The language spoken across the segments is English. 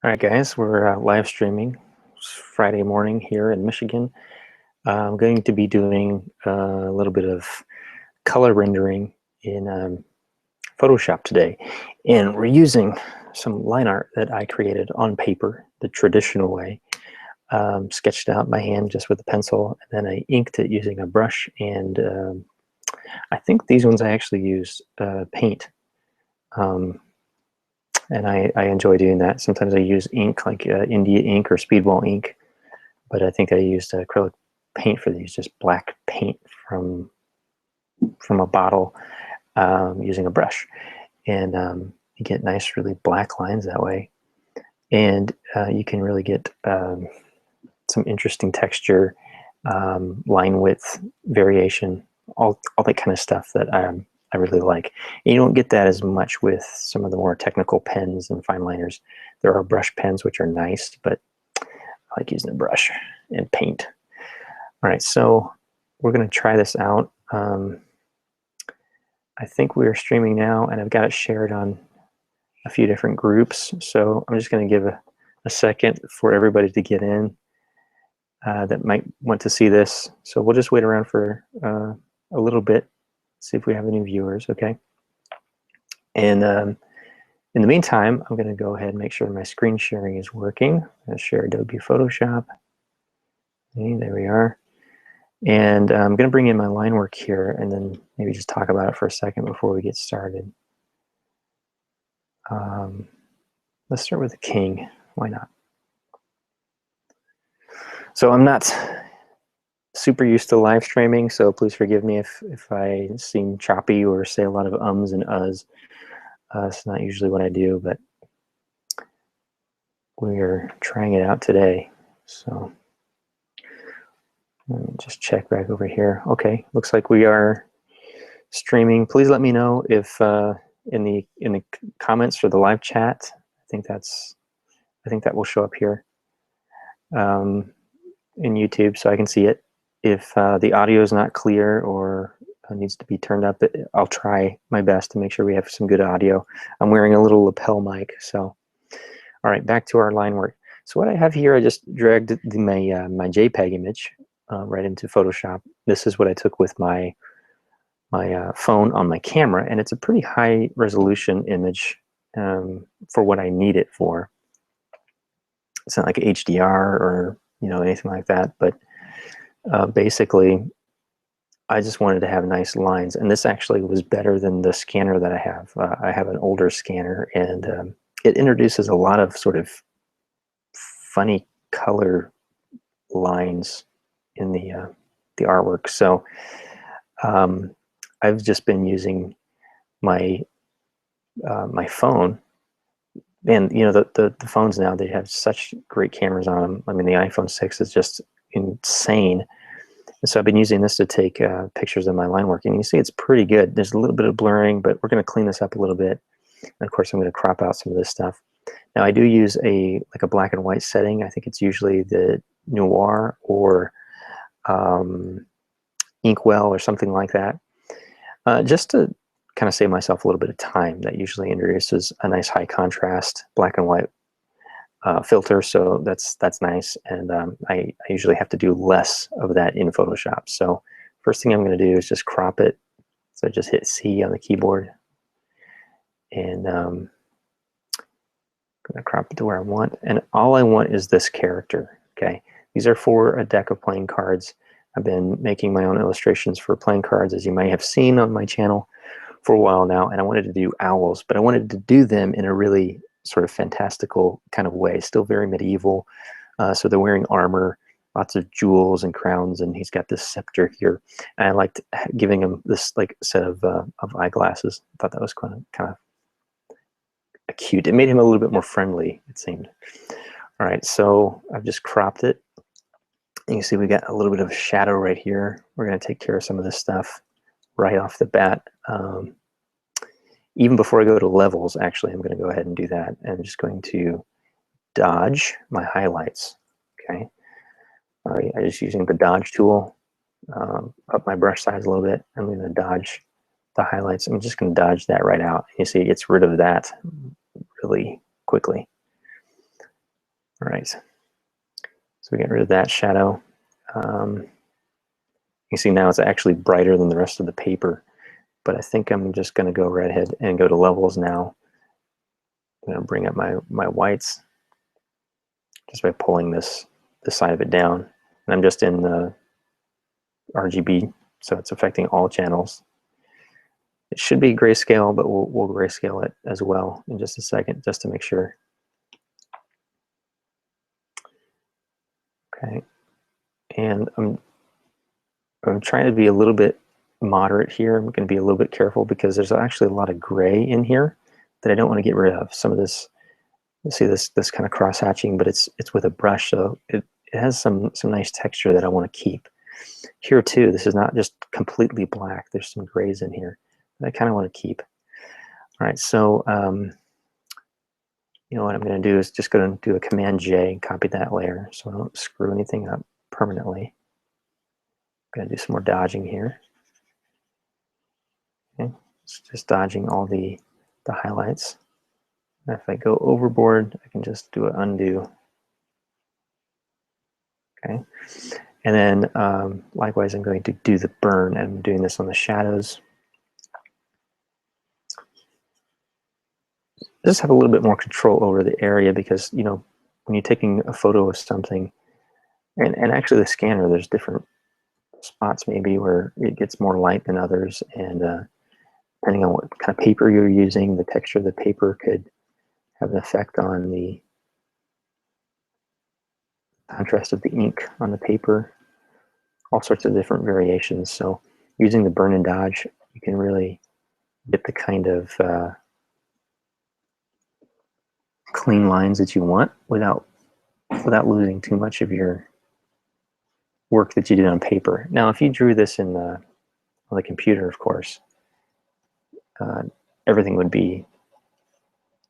All right, guys, we're live streaming. It's Friday morning here in Michigan. I'm going to be doing a little bit of color rendering in Photoshop today. And we're using some line art that I created on paper, the traditional way. Sketched out by hand just with a pencil, and then I inked it using a brush. And I think these ones I actually used paint. And I enjoy doing that. Sometimes I use ink like India ink or Speedball ink, but I think I used acrylic paint for these, just black paint from a bottle using a brush. And you get nice, really black lines that way. And you can really get some interesting texture, line width variation, all that kind of stuff that I really like. And you don't get that as much with some of the more technical pens and fine liners. There are brush pens which are nice, but I like using a brush and paint. All right, so we're going to try this out. I think we are streaming now, and I've got it shared on a few different groups. So I'm just going to give a second for everybody to get in that might want to see this. So we'll just wait around for a little bit, see if we have any viewers, okay? And in the meantime, I'm going to go ahead and make sure my screen sharing is working. I'm going to share Adobe Photoshop. Okay, there we are. And I'm going to bring in my line work here and then maybe just talk about it for a second before we get started. Let's start with the king. Why not? So I'm not super used to live streaming, so please forgive me if I seem choppy or say a lot of ums and uhs. It's not usually what I do, but we're trying it out today. So let me just check back over here. Okay, looks like we are streaming. Please let me know if in the comments for the live chat. I think that will show up here in YouTube, so I can see it. If the audio is not clear or needs to be turned up, I'll try my best to make sure we have some good audio. I'm wearing a little lapel mic, so all right, back to our line work. So what I have here, I just dragged my JPEG image right into Photoshop. This is what I took with my phone on my camera, and it's a pretty high resolution image for what I need it for. It's not like HDR or anything like that, but basically I just wanted to have nice lines, and this actually was better than the scanner that I have. I have an older scanner, and it introduces a lot of sort of funny color lines in the artwork. So I've just been using my my phone, and the phones now, they have such great cameras on them. I mean, the iPhone 6 is just insane. And so I've been using this to take pictures of my line work, and you see it's pretty good. There's a little bit of blurring, but we're going to clean this up a little bit. And of course, I'm going to crop out some of this stuff. Now, I do use a black and white setting. I think it's usually the Noir or Inkwell or something like that, just to kind of save myself a little bit of time. That usually introduces a nice high contrast black and white filter, so that's nice. And I usually have to do less of that in Photoshop. So first thing I'm going to do is just crop it. So I just hit C on the keyboard, and I'm going to crop it to where I want. And all I want is this character. Okay, these are for a deck of playing cards. I've been making my own illustrations for playing cards, as you may have seen on my channel, for a while now, and I wanted to do owls, but I wanted to do them in a really sort of fantastical kind of way, still very medieval. So they're wearing armor, lots of jewels and crowns, and he's got this scepter here. And I liked giving him this set of eyeglasses. I thought that was kind of cute. It made him a little bit more friendly, it seemed. All right, so I've just cropped it. And you see we got a little bit of shadow right here. We're going to take care of some of this stuff right off the bat. Even before I go to levels, actually, I'm going to go ahead and do that. And I'm just going to dodge my highlights. Okay. All right, I'm just using the dodge tool, up my brush size a little bit. I'm going to dodge the highlights. I'm just going to dodge that right out. You see, it gets rid of that really quickly. All right, so we get rid of that shadow. You see now it's actually brighter than the rest of the paper, but I think I'm just going to go right ahead and go to levels now. I'm going to bring up my whites just by pulling this side of it down. And I'm just in the RGB, so it's affecting all channels. It should be grayscale, but we'll grayscale it as well in just a second, just to make sure. Okay, and I'm trying to be a little bit moderate here. I'm going to be a little bit careful because there's actually a lot of gray in here that I don't want to get rid of. Some of this, you see this kind of cross hatching, but it's with a brush, so it has some nice texture that I want to keep. Here too, this is not just completely black. There's some grays in here that I kind of want to keep. All right, so you know what I'm going to do is just going to do a Command J and copy that layer so I don't screw anything up permanently. I'm going to do some more dodging here. Okay, it's just dodging all the highlights. And if I go overboard, I can just do an undo. Okay, and then likewise, I'm going to do the burn. I'm doing this on the shadows. Just have a little bit more control over the area because, you know, when you're taking a photo of something, and actually the scanner, there's different spots maybe where it gets more light than others, and depending on what kind of paper you're using, the texture of the paper could have an effect on the contrast of the ink on the paper, all sorts of different variations. So using the burn and dodge, you can really get the kind of clean lines that you want without losing too much of your work that you did on paper. Now, if you drew this in on the computer, of course, everything would be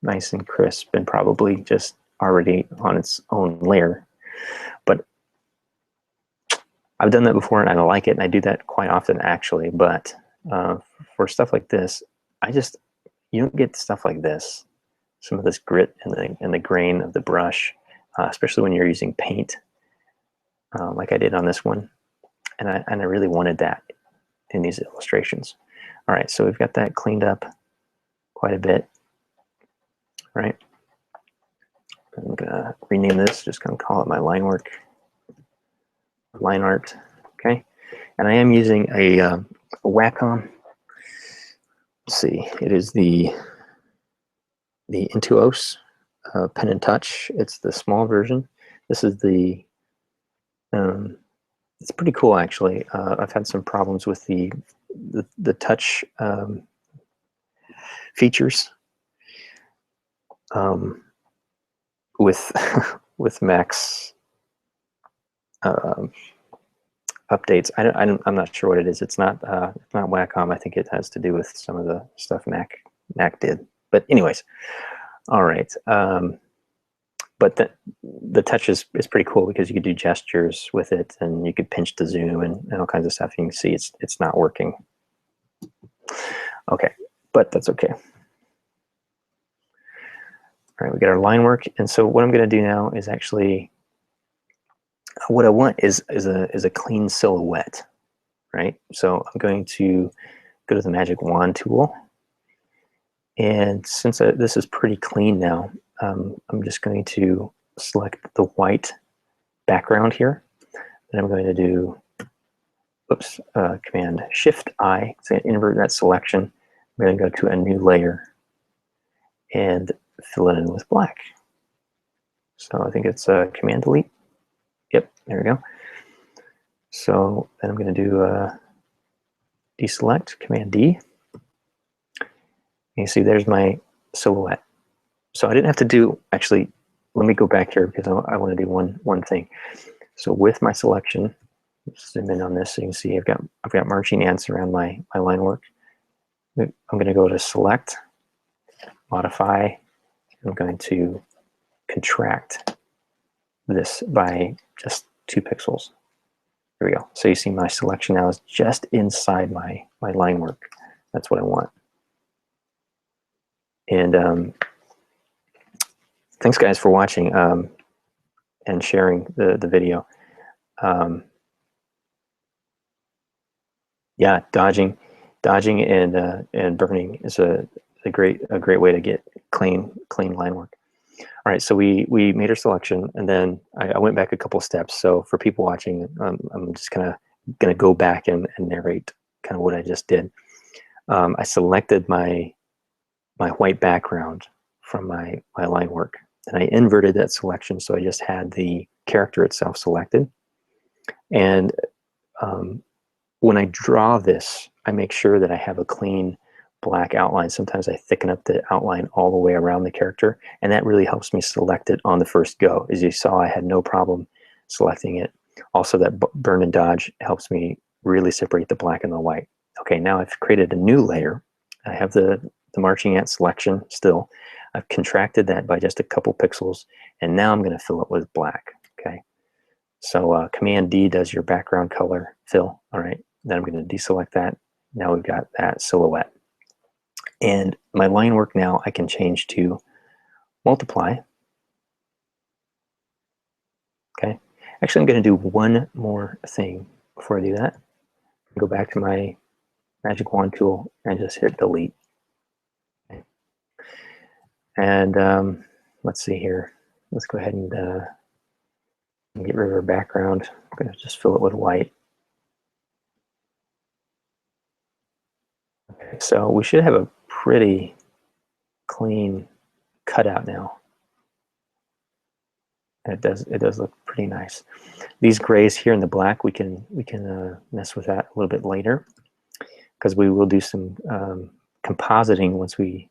nice and crisp and probably just already on its own layer. But I've done that before and I like it, and I do that quite often actually. But for stuff like this, you don't get stuff like this. Some of this grit and the grain of the brush, especially when you're using paint, like I did on this one, and I really wanted that in these illustrations. All right, so we've got that cleaned up quite a bit, right? I'm gonna rename this, just gonna call it my line work, line art, okay? And I am using a Wacom. Let's see, it is the Intuos Pen and Touch. It's the small version. This is the it's pretty cool actually. I've had some problems with the touch features with with Mac's updates. I'm not sure what it is. It's not Wacom. I think it has to do with some of the stuff Mac did. But anyways, all right. But the touch is pretty cool because you could do gestures with it, and you could pinch to zoom and all kinds of stuff. You can see it's not working. Okay, but that's okay. All right, we got our line work, and so what I'm going to do now is actually what I want is a clean silhouette, right? So I'm going to go to the magic wand tool, and since this is pretty clean now, I'm just going to select the white background here, and I'm going to do, oops, Command Shift I, so invert that selection. I'm going to go to a new layer and fill it in with black. So I think it's Command Delete. Yep, there we go. So then I'm going to do deselect, Command D. And you see there's my silhouette. So I didn't have to do, actually, let me go back here because I want to do one thing. So with my selection, zoom in on this so you can see I've got marching ants around my line work. I'm going to go to Select, Modify. I'm going to contract this by just 2 pixels. There we go. So you see my selection now is just inside my line work. That's what I want. And thanks guys for watching. and sharing the video. Yeah, dodging and burning is a great way to get clean line work. All right, so we made our selection, and then I went back a couple steps. So for people watching, I'm just gonna go back and narrate kind of what I just did. I selected my white background from my line work, and I inverted that selection, so I just had the character itself selected. And when I draw this, I make sure that I have a clean black outline. Sometimes I thicken up the outline all the way around the character, and that really helps me select it on the first go. As you saw, I had no problem selecting it. Also, that burn and dodge helps me really separate the black and the white. Okay, now I've created a new layer. I have the marching ant selection still. I've contracted that by just a couple pixels, and now I'm going to fill it with black. Okay, so Command D does your background color fill. All right, then I'm going to deselect that. Now we've got that silhouette. And my line work now I can change to multiply. Okay, actually I'm going to do one more thing before I do that. Go back to my magic wand tool and just hit delete. Okay. And let's see here. Let's go ahead and get rid of our background. I'm going to just fill it with white. Okay, so we should have a pretty clean cutout now. And it does look pretty nice. These grays here in the black, we can mess with that a little bit later, because we will do some compositing once we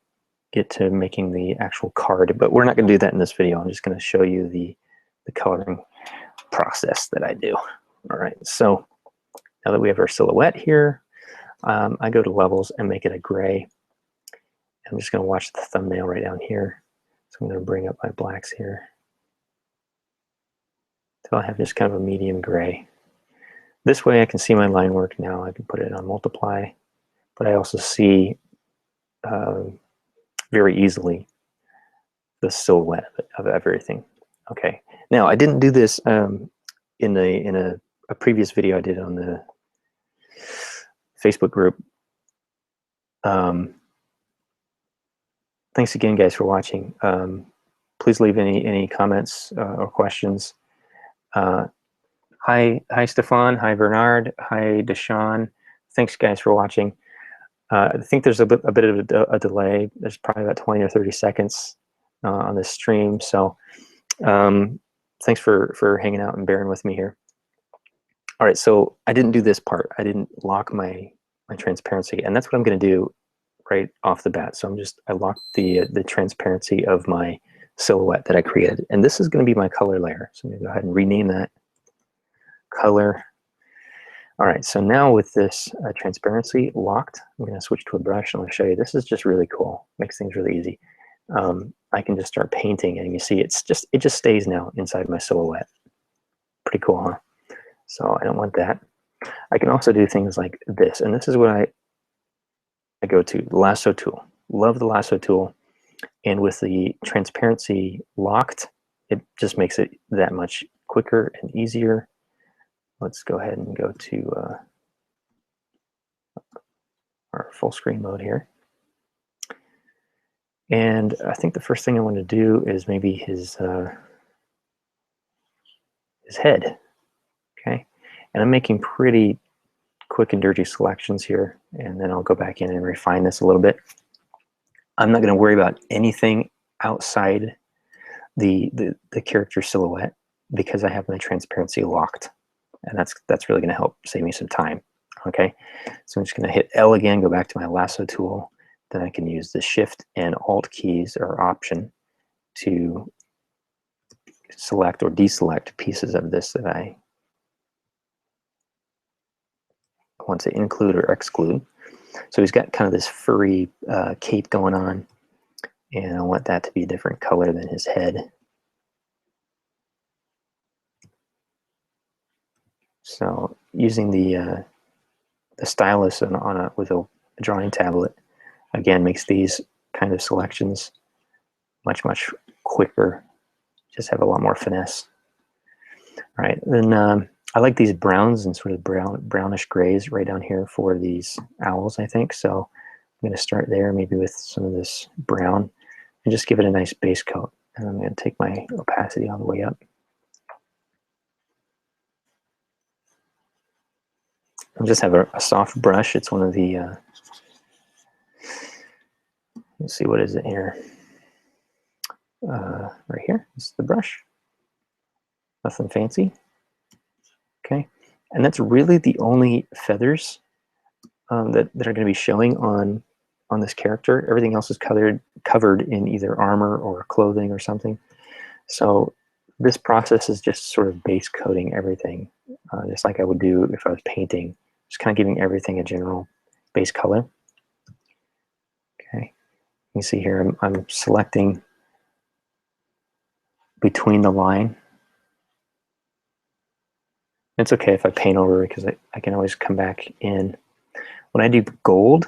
get to making the actual card. But we're not going to do that in this video. I'm just going to show you the coloring process that I do. All right, so now that we have our silhouette here, I go to levels and make it a gray. I'm just going to watch the thumbnail right down here. So I'm going to bring up my blacks here. So I have just kind of a medium gray. This way I can see my line work now. I can put it on multiply, but I also see very easily the silhouette of everything. Okay, now I didn't do this in a previous video I did on the Facebook group. Thanks again, guys, for watching. Please leave any comments or questions. Hi Stefan, hi Bernard, hi Deshaun. Thanks, guys, for watching. I think there's a bit of a delay. There's probably about 20 or 30 seconds on this stream. So thanks for hanging out and bearing with me here. All right, so I didn't do this part. I didn't lock my transparency, and that's what I'm going to do right off the bat. So I locked the transparency of my silhouette that I created, and this is going to be my color layer. So I'm going to go ahead and rename that color. All right, so now with this transparency locked, I'm going to switch to a brush and I'll show you. This is just really cool. Makes things really easy. I can just start painting, and you see it just stays now inside my silhouette. Pretty cool, huh? So I don't want that. I can also do things like this, and this is what I go to, the lasso tool. Love the lasso tool, and with the transparency locked, it just makes it that much quicker and easier. Let's go ahead and go to our full screen mode here. And I think the first thing I want to do is maybe his head. Okay, and I'm making pretty quick and dirty selections here, and then I'll go back in and refine this a little bit. I'm not going to worry about anything outside the character silhouette because I have my transparency locked, and that's really going to help save me some time. Okay, so I'm just going to hit L again, go back to my lasso tool. Then I can use the Shift and Alt keys or Option to select or deselect pieces of this that I want to include or exclude. So he's got kind of this furry cape going on, and I want that to be a different color than his head. So using the stylus with a drawing tablet, again, makes these kind of selections much quicker. Just have a lot more finesse. All right, then I like these browns and sort of brownish grays right down here for these owls, I think. So I'm going to start there, maybe with some of this brown, and just give it a nice base coat. And I'm going to take my opacity all the way up. I'll just have a soft brush. It's one of the, let's see, what is it here? Right here, this is the brush. Nothing fancy. Okay, and that's really the only feathers that are going to be showing on this character. Everything else is covered in either armor or clothing or something. So this process is just sort of base coating everything, just like I would do if I was painting, just kind of giving everything a general base color. Okay, you see here I'm selecting between the line. It's okay if I paint over it because I can always come back in. When I do gold,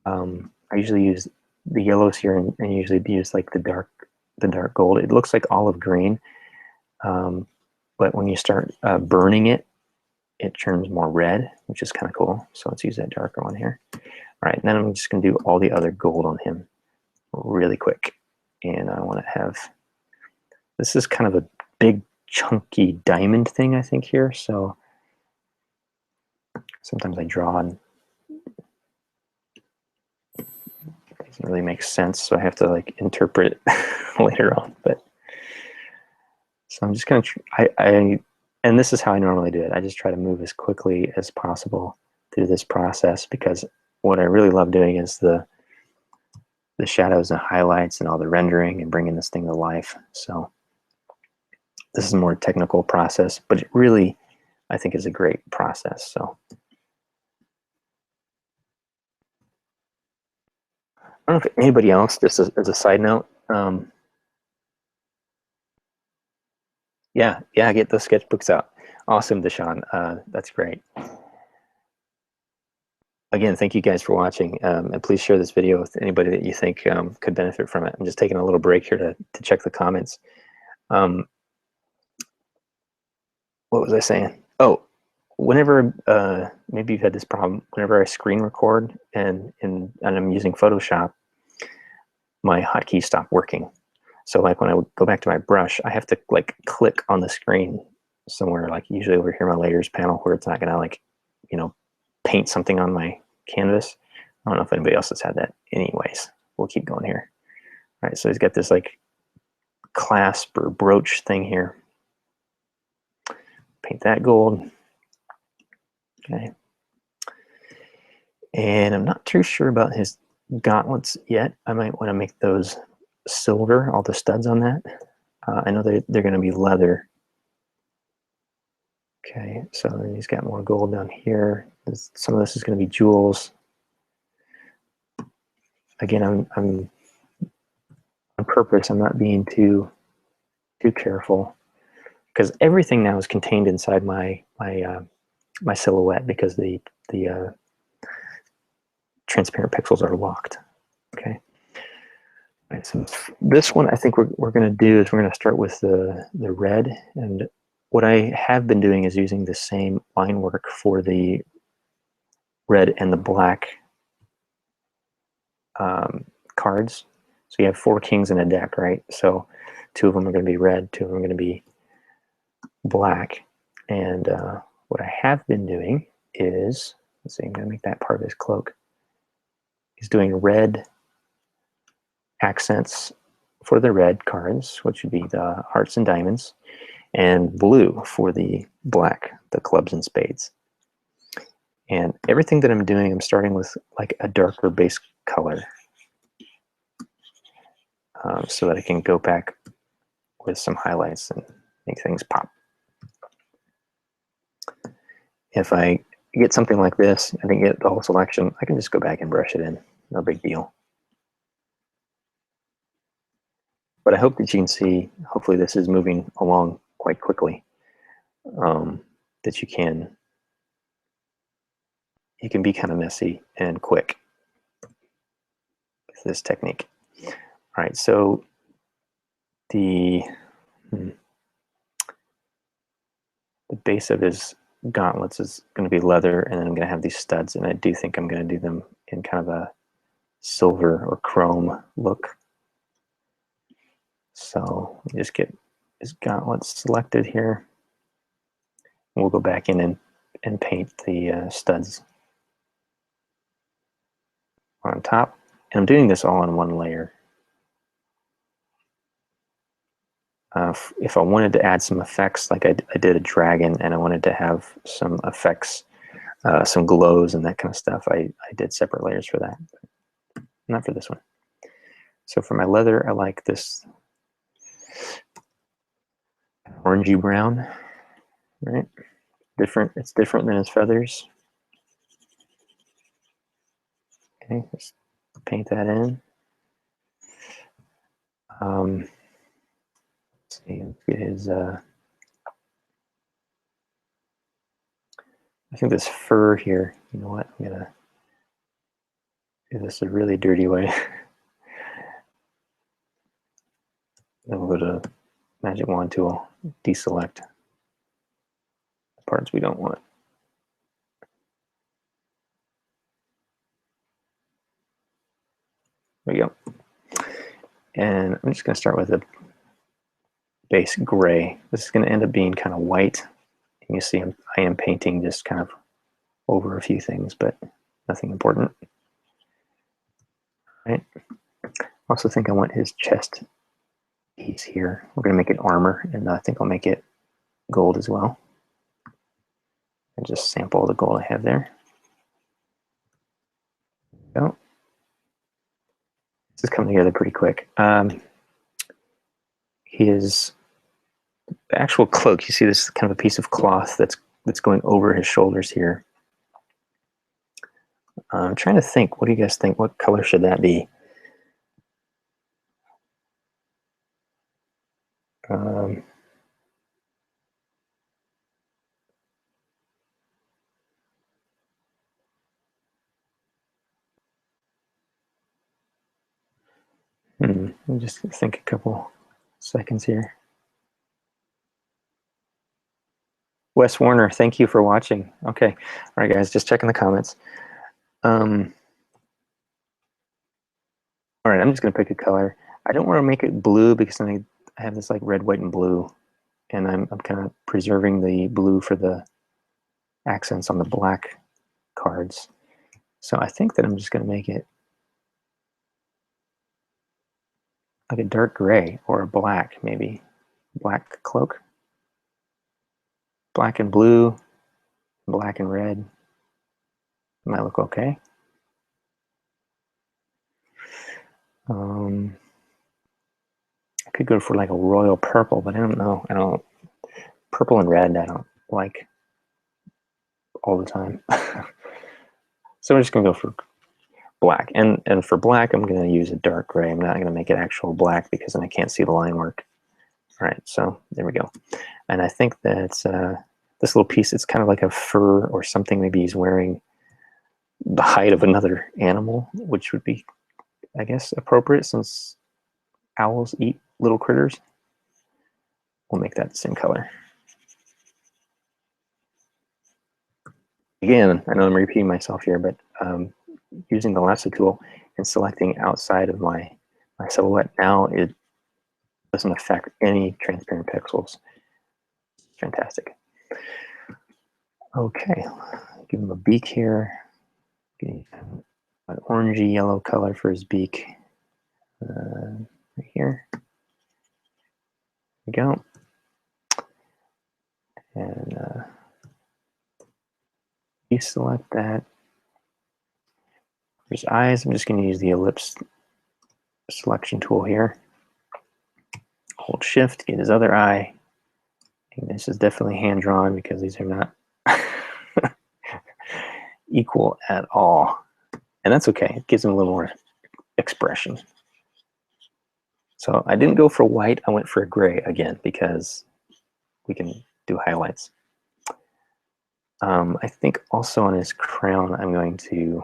I usually use the yellows here and usually use like the dark gold. It looks like olive green, but when you start burning it, it turns more red, which is kind of cool. So let's use that darker one here. All right, and then I'm just going to do all the other gold on him really quick. And I want to have, this is kind of a big chunky diamond thing, I think, here. So sometimes I draw and it doesn't really make sense. So I have to like interpret later on. But so I'm just going to, and this is how I normally do it. I just try to move as quickly as possible through this process because what I really love doing is the shadows and highlights and all the rendering and bringing this thing to life. So this is a more technical process, but it really, I think, is a great process. So I don't know if anybody else, just as a side note, yeah, get those sketchbooks out. Awesome, Deshaun. That's great. Again, thank you guys for watching, and please share this video with anybody that you think could benefit from it. I'm just taking a little break here to check the comments. What was I saying? Oh, whenever, maybe you've had this problem, whenever I screen record and I'm using Photoshop, my hotkeys stop working. So like when I would go back to my brush, I have to like click on the screen somewhere, like usually over here in my layers panel where it's not gonna like, you know, paint something on my canvas. I don't know if anybody else has had that. Anyways, we'll keep going here. All right, so he's got this like clasp or brooch thing here. Paint that gold. Okay. And I'm not too sure about his gauntlets yet. I might want to make those silver, all the studs on that. I know they're going to be leather. Okay, so then he's got more gold down here. Some of this is going to be jewels. Again, I'm on purpose. I'm not being too careful because everything now is contained inside my silhouette because the transparent pixels are locked. Okay. All right, so this one I think we're going to do is we're going to start with the red, and what I have been doing is using the same line work for the red and the black cards. So you have 4 kings in a deck, right? So 2 of them are going to be red, 2 of them are going to be black. And what I have been doing is, let's see, I'm going to make that part of his cloak. He's doing red accents for the red cards, which would be the hearts and diamonds, and blue for the black, the clubs and spades. And everything that I'm doing, I'm starting with like a darker base color so that I can go back with some highlights and make things pop. If I get something like this and then get the whole selection, I can just go back and brush it in. No big deal. But I hope that you can see, hopefully this is moving along quite quickly, that you can be kind of messy and quick with this technique. All right, so the base of his gauntlets is going to be leather, and then I'm going to have these studs, and I do think I'm going to do them in kind of a silver or chrome look. So just get his gauntlets selected here. We'll go back in and paint the studs on top. And I'm doing this all in one layer. If I wanted to add some effects, like I did a dragon, and I wanted to have some effects, some glows and that kind of stuff, I did separate layers for that, but not for this one. So for my leather, I like this orangey brown, right? It's different than his feathers. Okay, let's paint that in. Let's see, let's get his, I think this fur here, you know what, I'm gonna do this a really dirty way. Then we'll go to Magic Wand tool, deselect the parts we don't want. There we go. And I'm just gonna start with a base gray. This is gonna end up being kind of white. And you see I am painting just kind of over a few things, but nothing important. Right. Also think I want his chest piece here. We're going to make it armor, and I think I'll make it gold as well. And just sample the gold I have there. Go. This is coming together pretty quick. His actual cloak, you see this is kind of a piece of cloth that's going over his shoulders here. I'm trying to think, what do you guys think? What color should that be? Let me just think a couple seconds here. Wes Warner, thank you for watching. Okay, all right, guys, just checking the comments. All right, I'm just gonna pick a color. I don't want to make it blue because then I have this like red, white, and blue, and I'm kind of preserving the blue for the accents on the black cards. So I think that I'm just gonna make it like a dark gray or a black, maybe. Black cloak. Black and blue, black and red. Might look okay. I could go for like a royal purple, but I don't know. Purple and red I don't like all the time. So I'm just gonna go for black. And for black, I'm gonna use a dark gray. I'm not gonna make it actual black because then I can't see the line work. All right, so there we go. And I think that this little piece, it's kind of like a fur or something. Maybe he's wearing the hide of another animal, which would be, I guess, appropriate since owls eat little critters. We'll make that the same color. Again, I know I'm repeating myself here, but using the lasso tool and selecting outside of my silhouette, now it doesn't affect any transparent pixels. Fantastic. Okay, give him a beak here. An orangey yellow color for his beak. Right here. There we go. And you select that. For his eyes, I'm just going to use the ellipse selection tool here. Hold shift, get his other eye. And this is definitely hand drawn because these are not equal at all. And that's okay, it gives him a little more expression. So I didn't go for white, I went for a gray again because we can do highlights. I think also on his crown, I'm going to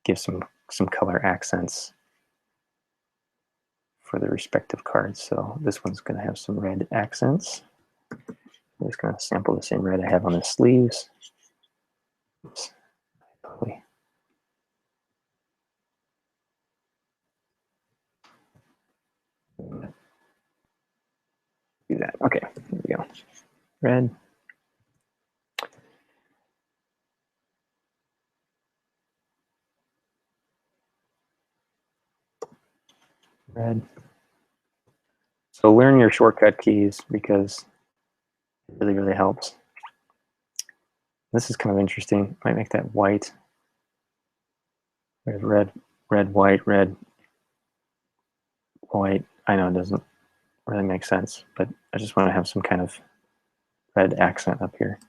give some color accents for the respective cards. So this one's going to have some red accents. I'm just going to sample the same red I have on the sleeves. Oops. Do that. Okay, here we go. Red. Red. So learn your shortcut keys because it really, really helps. This is kind of interesting. Might make that white. There's red, red, white, red, white. I know it doesn't really make sense, but I just want to have some kind of red accent up here.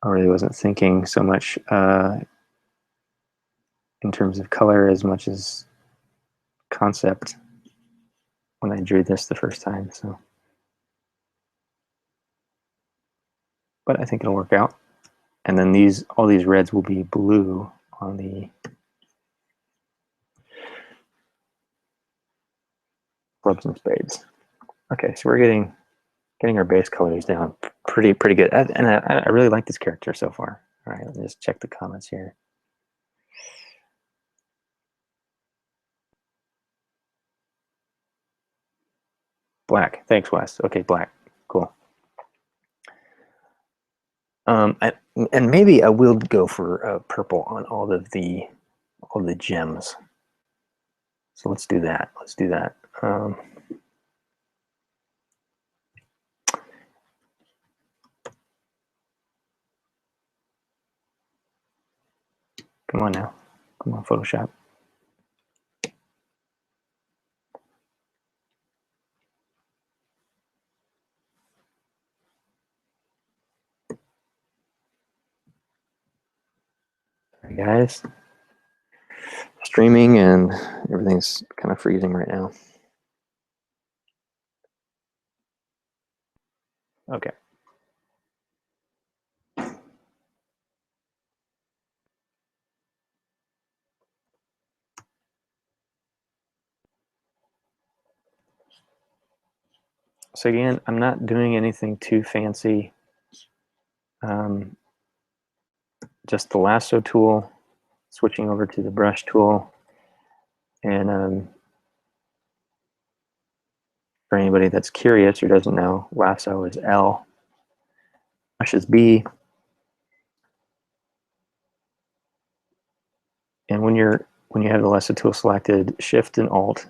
I really wasn't thinking so much in terms of color as much as concept when I drew this the first time. So, but I think it'll work out. And then all these reds will be blue on the clubs and spades. Okay, so we're getting our base colors down pretty good. And I really like this character so far. All right, let me just check the comments here. Black. Thanks, Wes. Okay, black. Cool. And maybe I will go for purple on all the gems. So let's do that. Let's do that. Come on now. Come on, Photoshop. Sorry, guys. Streaming and everything's kind of freezing right now. Okay. So again, I'm not doing anything too fancy. Just the lasso tool, switching over to the brush tool, and for anybody that's curious or doesn't know, lasso is L, brush is B, and when you have the lasso tool selected, Shift and Alt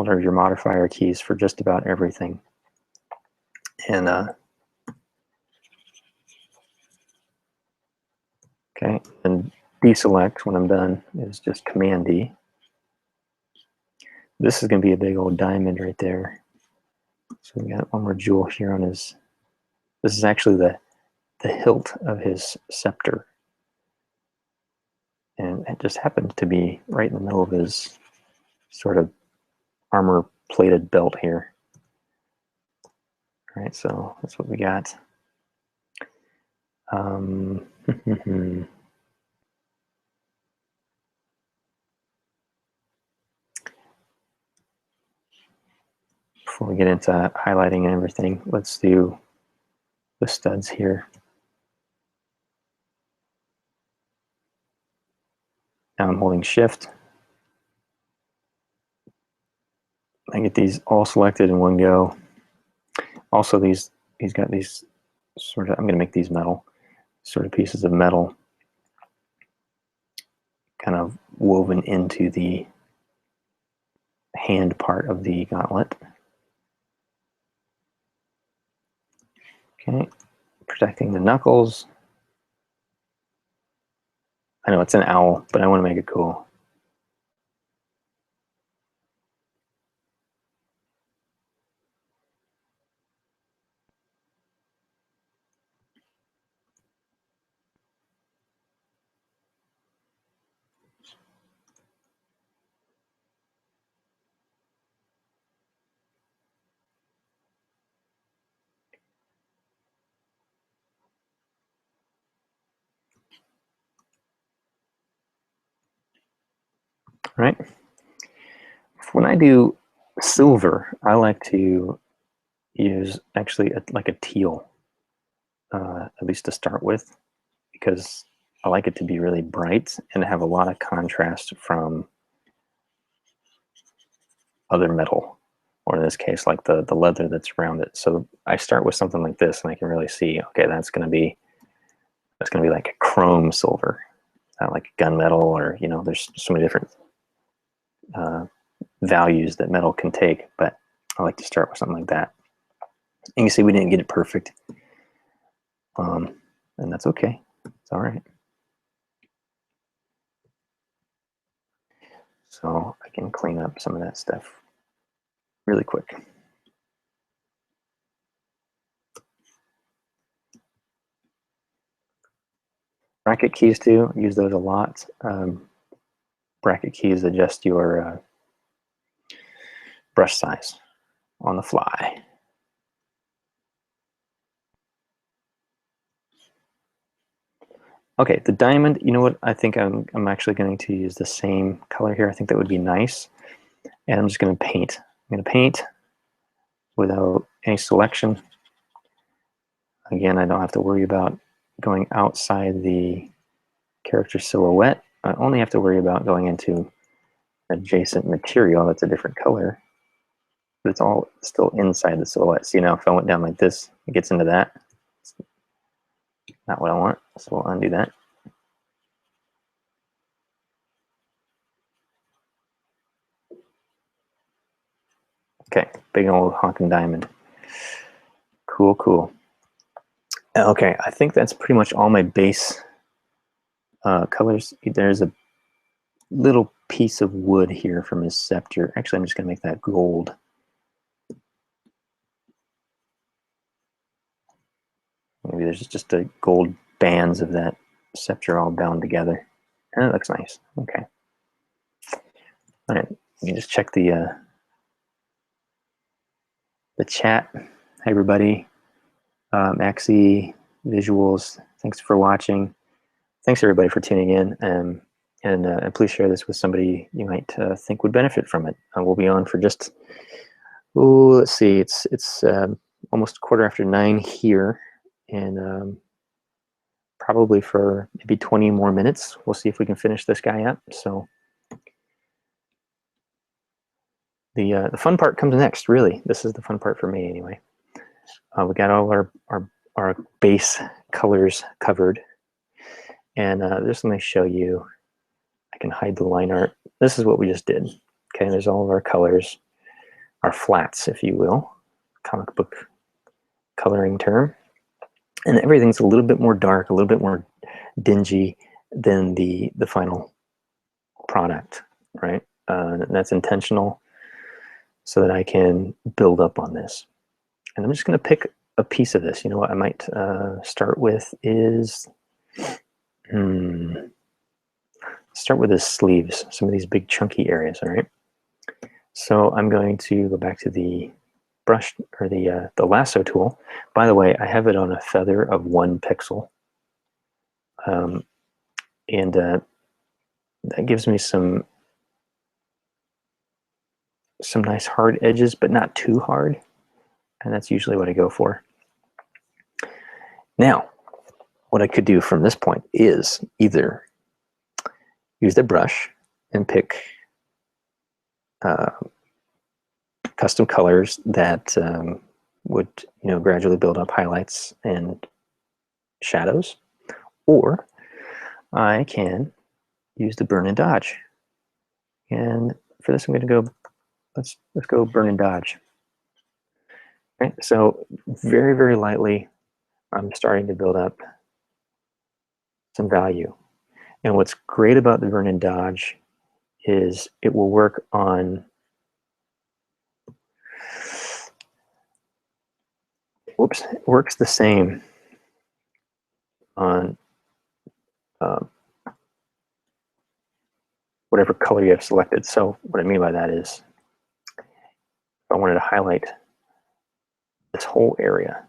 are your modifier keys for just about everything. And okay, and deselect when I'm done is just Command D. This is going to be a big old diamond right there. So we got one more jewel here on his. This is actually the hilt of his scepter, and it just happened to be right in the middle of his sort of armor-plated belt here. All right, so that's what we got. Before we get into highlighting and everything, let's do the studs here. Now I'm holding Shift. I get these all selected in one go. Also, he's got these sort of, I'm going to make these metal, sort of pieces of metal kind of woven into the hand part of the gauntlet. Okay, protecting the knuckles. I know it's an owl, but I want to make it cool. Right. When I do silver, I like to use actually like a teal, at least to start with, because I like it to be really bright and have a lot of contrast from other metal, or in this case, like the leather that's around it. So I start with something like this, and I can really see, okay, that's going to be like a chrome silver, not like gunmetal, or there's so many different values that metal can take. But I like to start with something like that. And you see, we didn't get it perfect, and that's okay. It's all right. So I can clean up some of that stuff really quick. Bracket keys too, use those a lot. Bracket keys adjust your brush size on the fly. Okay, the diamond, you know what? I think I'm actually going to use the same color here. I think that would be nice. And I'm just going to paint. I'm going to paint without any selection. Again, I don't have to worry about going outside the character silhouette. I only have to worry about going into adjacent material that's a different color. But it's all still inside the silhouette. So, if I went down like this, it gets into that. It's not what I want, so we'll undo that. Okay, big old honking diamond. Cool, cool. Okay, I think that's pretty much all my base colors. There's a little piece of wood here from his scepter. Actually, I'm just going to make that gold. Maybe there's just a gold bands of that scepter all bound together. And it looks nice. Okay. All right, let me just check the chat. Hi, everybody. Maxi, Visuals, thanks for watching. Thanks, everybody, for tuning in. And please share this with somebody you might think would benefit from it. We'll be on for just, let's see, it's almost 9:15 here, and probably for maybe 20 more minutes. We'll see if we can finish this guy up. So the fun part comes next, really. This is the fun part for me, anyway. We got all our base colors covered, and just let me show you. I can hide the line art. This is what we just did. Okay, there's all of our colors, our flats, if you will, comic book coloring term. And everything's a little bit more dark, a little bit more dingy than the final product, right? That's intentional so that I can build up on this. And I'm just going to pick a piece of this. You know what I might start with is... start with his sleeves, some of these big chunky areas, all right? So I'm going to go back to the brush, or the lasso tool. By the way, I have it on a feather of 1 pixel. And that gives me some nice hard edges, but not too hard. And that's usually what I go for. Now, what I could do from this point is either use the brush and pick custom colors that would gradually build up highlights and shadows, or I can use the burn and dodge. And for this, I'm going to go. Let's go burn and dodge. Okay, so very, very lightly, I'm starting to build up some value. And what's great about the burn and dodge is it will work on it works the same on whatever color you have selected. So what I mean by that is, if I wanted to highlight this whole area,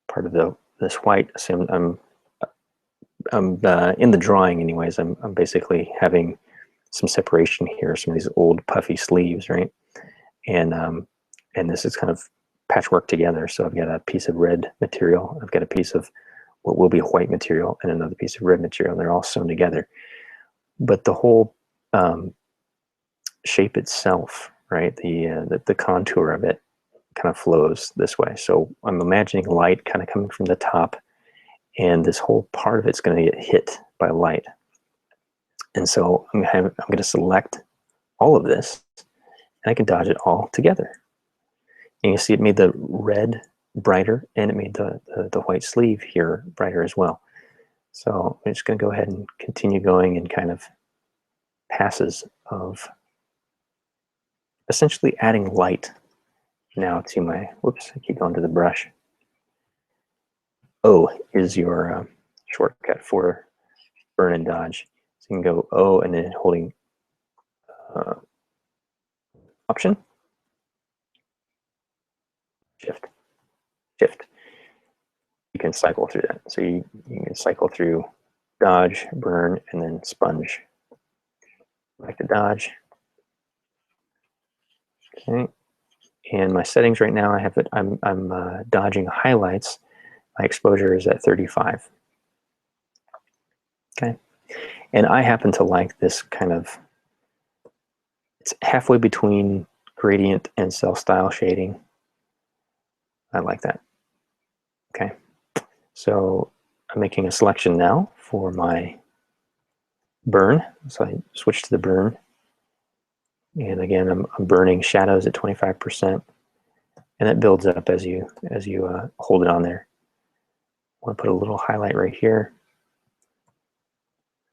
part of this white, so I'm in the drawing anyways, I'm basically having some separation here, some of these old puffy sleeves, right? And this is kind of patchwork together. So I've got a piece of red material, I've got a piece of what will be white material, and another piece of red material, and they're all sewn together. But the whole shape itself, right, the contour of it kind of flows this way. So I'm imagining light kind of coming from the top, and this whole part of it's going to get hit by light. And so I'm going to select all of this, and I can dodge it all together. And you see it made the red brighter, and it made the white sleeve here brighter as well. So I'm just going to go ahead and continue going in kind of passes of essentially adding light now to my, whoops, I keep going to the brush. O is your shortcut for burn and dodge. So you can go O and then holding Option, Shift, Shift. You can cycle through that. So you can cycle through dodge, burn, and then sponge. Like to dodge. Okay. And my settings right now, I have it. I'm dodging highlights. My exposure is at 35. Okay. And I happen to like this kind of, it's halfway between gradient and self-style shading. I like that. Okay. So I'm making a selection now for my burn. So I switch to the burn. And again, I'm burning shadows at 25%. And it builds up as you hold it on there. I want to put a little highlight right here.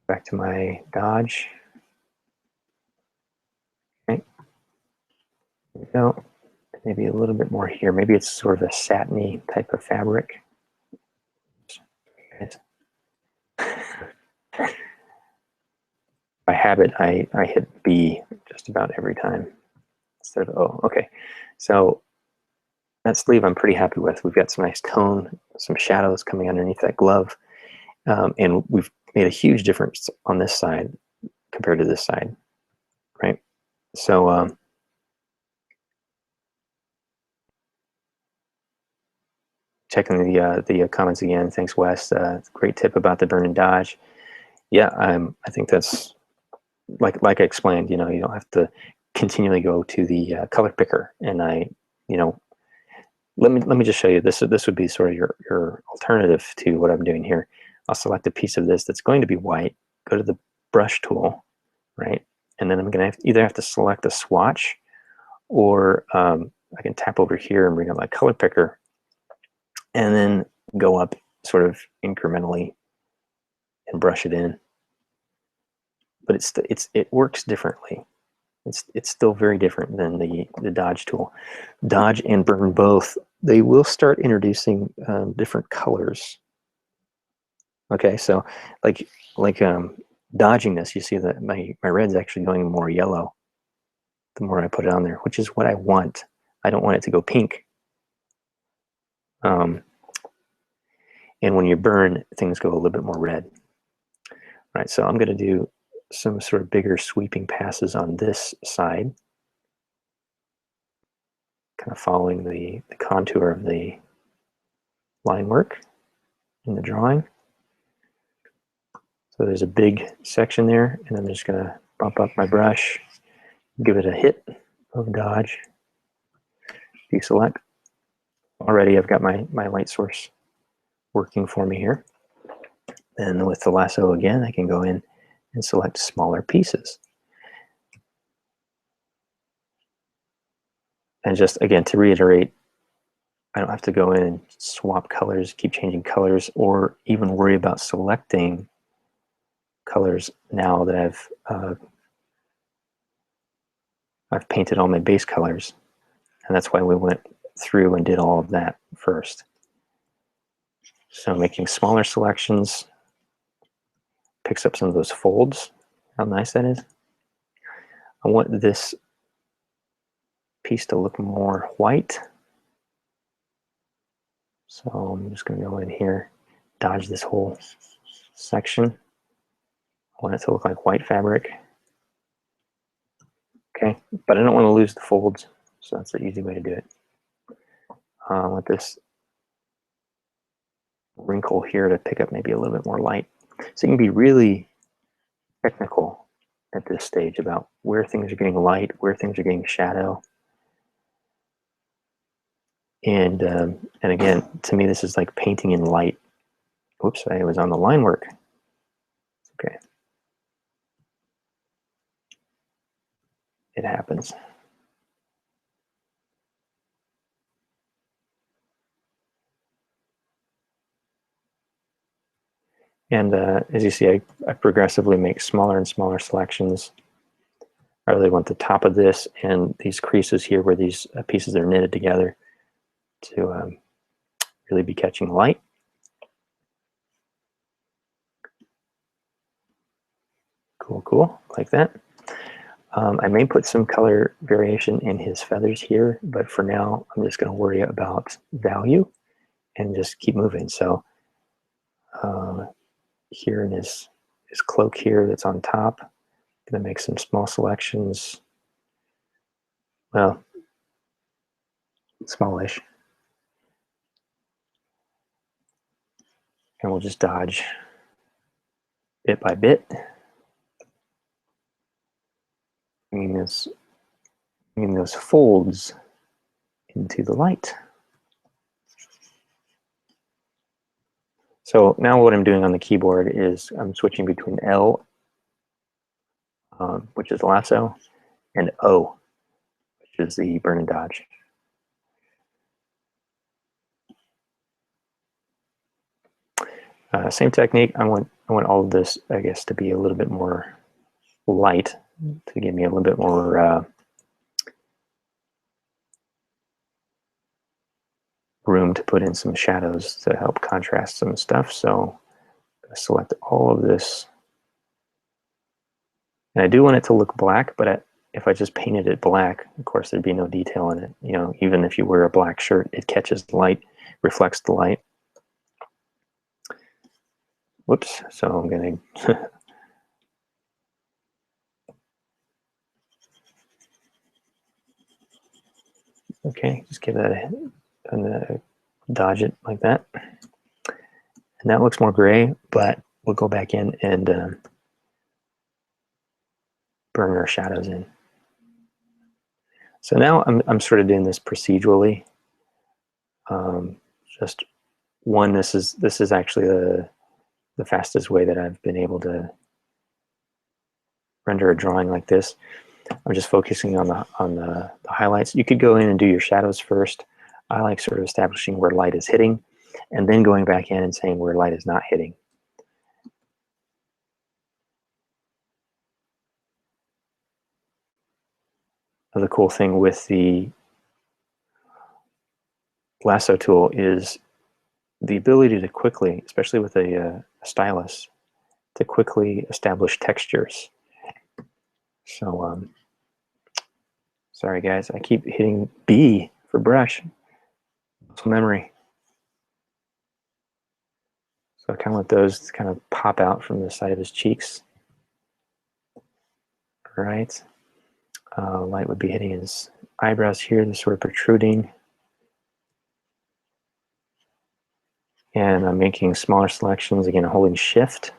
Back to my dodge. Okay. There we go. Maybe a little bit more here. Maybe it's sort of a satiny type of fabric. By habit, I hit B just about every time instead of O. Okay, so that sleeve I'm pretty happy with. We've got some nice tone, some shadows coming underneath that glove, and we've made a huge difference on this side compared to this side, right? So checking the comments again. Thanks, Wes. Great tip about the burn and dodge. Yeah, I think that's like I explained. You know, you don't have to continually go to the color picker, and let me just show you this. This would be sort of your alternative to what I'm doing here. I'll select a piece of this that's going to be white. Go to the brush tool, right, and then I'm going to either have to select a swatch, or I can tap over here and bring up my color picker, and then go up sort of incrementally and brush it in. But it works differently. It's still very different than the dodge tool. Dodge and burn both, they will start introducing different colors. Okay, so like dodging this, you see that my red's actually going more yellow the more I put it on there, which is what I want. I don't want it to go pink. And when you burn, things go a little bit more red. All right, so I'm going to do some sort of bigger sweeping passes on this side, kind of following the contour of the line work in the drawing. So there's a big section there, and I'm just going to bump up my brush, give it a hit of dodge, deselect. Already I've got my light source working for me here. And with the lasso again, I can go in and select smaller pieces. And just again, to reiterate, I don't have to go in and swap colors, keep changing colors, or even worry about selecting colors now that I've painted all my base colors. And that's why we went through and did all of that first. So making smaller selections picks up some of those folds. How nice that is. I want this piece to look more white. So I'm just going to go in here, dodge this whole section. I want it to look like white fabric. Okay, but I don't want to lose the folds, so that's the easy way to do it. with this wrinkle here to pick up maybe a little bit more light. So you can be really technical at this stage about where things are getting light, where things are getting shadow. And again, to me, this is like painting in light. Whoops, I was on the line work. Okay. It happens. And as you see, I progressively make smaller and smaller selections. I really want the top of this and these creases here where these pieces are knitted together to really be catching light. Cool, cool, like that. I may put some color variation in his feathers here, but for now, I'm just going to worry about value and just keep moving. So here in his cloak here that's on top, I'm going to make some small selections. Well, smallish. And we'll just dodge bit by bit. Bringing those folds into the light. So now what I'm doing on the keyboard is I'm switching between L, which is lasso, and O, which is the burn and dodge. Same technique. I want all of this, I guess, to be a little bit more light, to give me a little bit more room to put in some shadows to help contrast some stuff. So I select all of this, and I do want it to look black, but if I just painted it black, of course, there'd be no detail in it. You know, even if you wear a black shirt, it catches the light, reflects the light. Whoops, so I'm going to okay, just give that a dodge it like that. And that looks more gray, but we'll go back in and burn our shadows in. So now I'm sort of doing this procedurally. Just one, this is actually the fastest way that I've been able to render a drawing like this. I'm just focusing on the highlights. You could go in and do your shadows first. I like sort of establishing where light is hitting, and then going back in and saying where light is not hitting. The cool thing with the lasso tool is the ability to quickly, especially with a stylus, to quickly establish textures. So, sorry guys, I keep hitting B for brush. Muscle memory. So I kind of let those kind of pop out from the side of his cheeks. All right. Light would be hitting his eyebrows here, they're sort of protruding. And I'm making smaller selections, again, holding shift.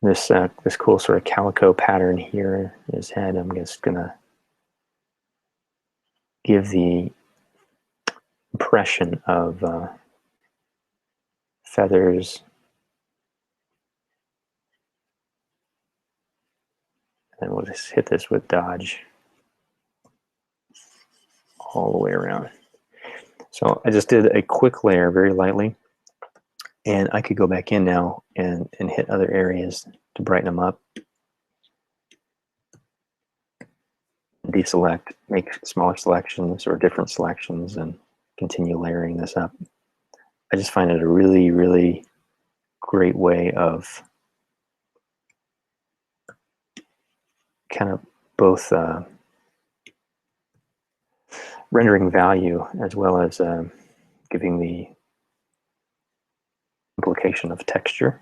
This cool sort of calico pattern here in his head, I'm just gonna give the impression of feathers. And we'll just hit this with dodge all the way around. So I just did a quick layer very lightly, and I could go back in now and hit other areas to brighten them up. Deselect, make smaller selections or different selections, and continue layering this up. I just find it a really, really great way of kind of both rendering value as well as giving the implication of texture.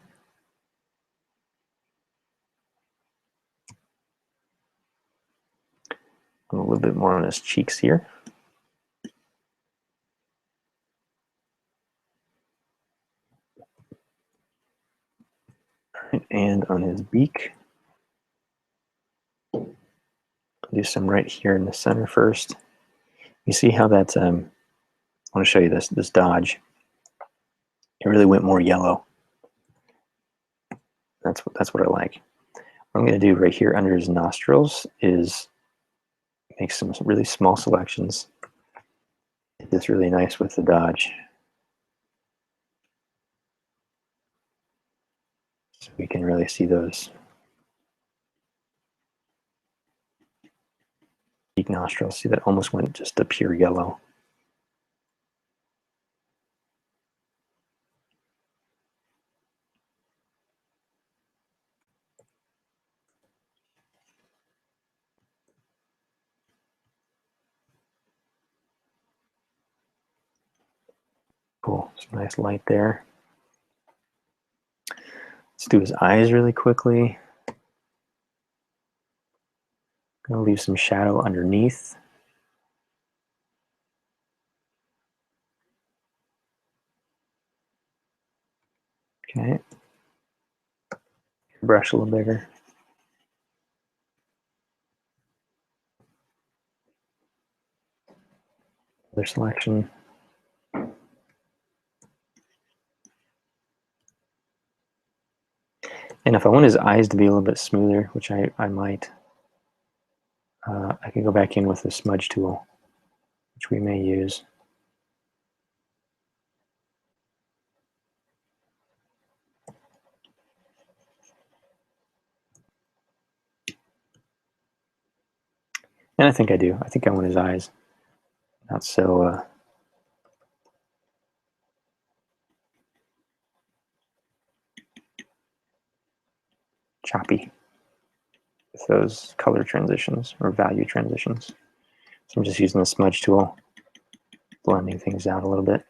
a little bit more on his cheeks here. And on his beak. I'll do some right here in the center first. You see how that's, I want to show you this dodge. It really went more yellow. That's what I like. What I'm going to do right here under his nostrils is make some really small selections. It's really nice with the dodge. So we can really see those deep nostrils. See, that almost went just a pure yellow. Cool, some nice light there. Let's do his eyes really quickly. Gonna leave some shadow underneath. Okay. Brush a little bigger. Other selection. And if I want his eyes to be a little bit smoother, which I might, I can go back in with the smudge tool, which we may use. And I think I do. I think I want his eyes not so choppy with those color transitions or value transitions. So I'm just using the smudge tool, blending things out a little bit.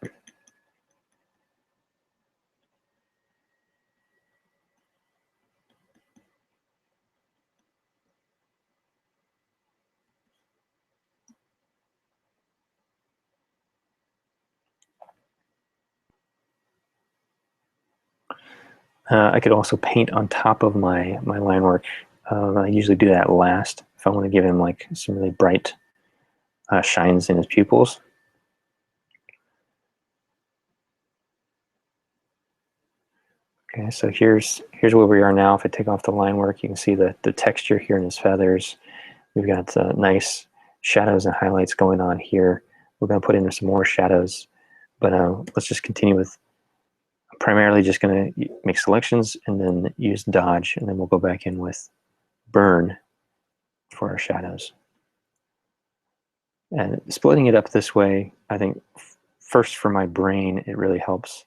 I could also paint on top of my line work. I usually do that last if I want to give him like some really bright shines in his pupils. Okay, so here's where we are now. If I take off the line work, you can see the texture here in his feathers. We've got nice shadows and highlights going on here. We're going to put in some more shadows, but let's just continue with primarily just going to make selections and then use dodge, and then we'll go back in with burn for our shadows. And splitting it up this way, I think first for my brain, it really helps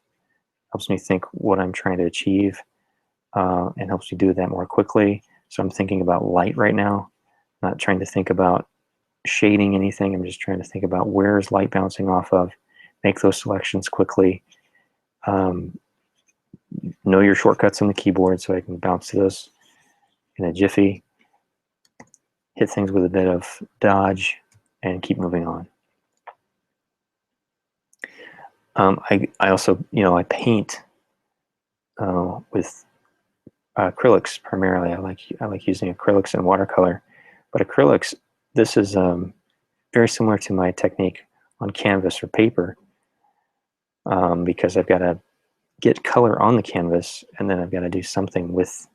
me think what I'm trying to achieve and helps me do that more quickly. So I'm thinking about light right now, not trying to think about shading anything. I'm just trying to think about where is light bouncing off of, make those selections quickly. Know your shortcuts on the keyboard so I can bounce to those in a jiffy, hit things with a bit of dodge, and keep moving on. I also, I paint with acrylics primarily. I like using acrylics and watercolor, but acrylics, this is very similar to my technique on canvas or paper because I've got to get color on the canvas and then I've got to do something with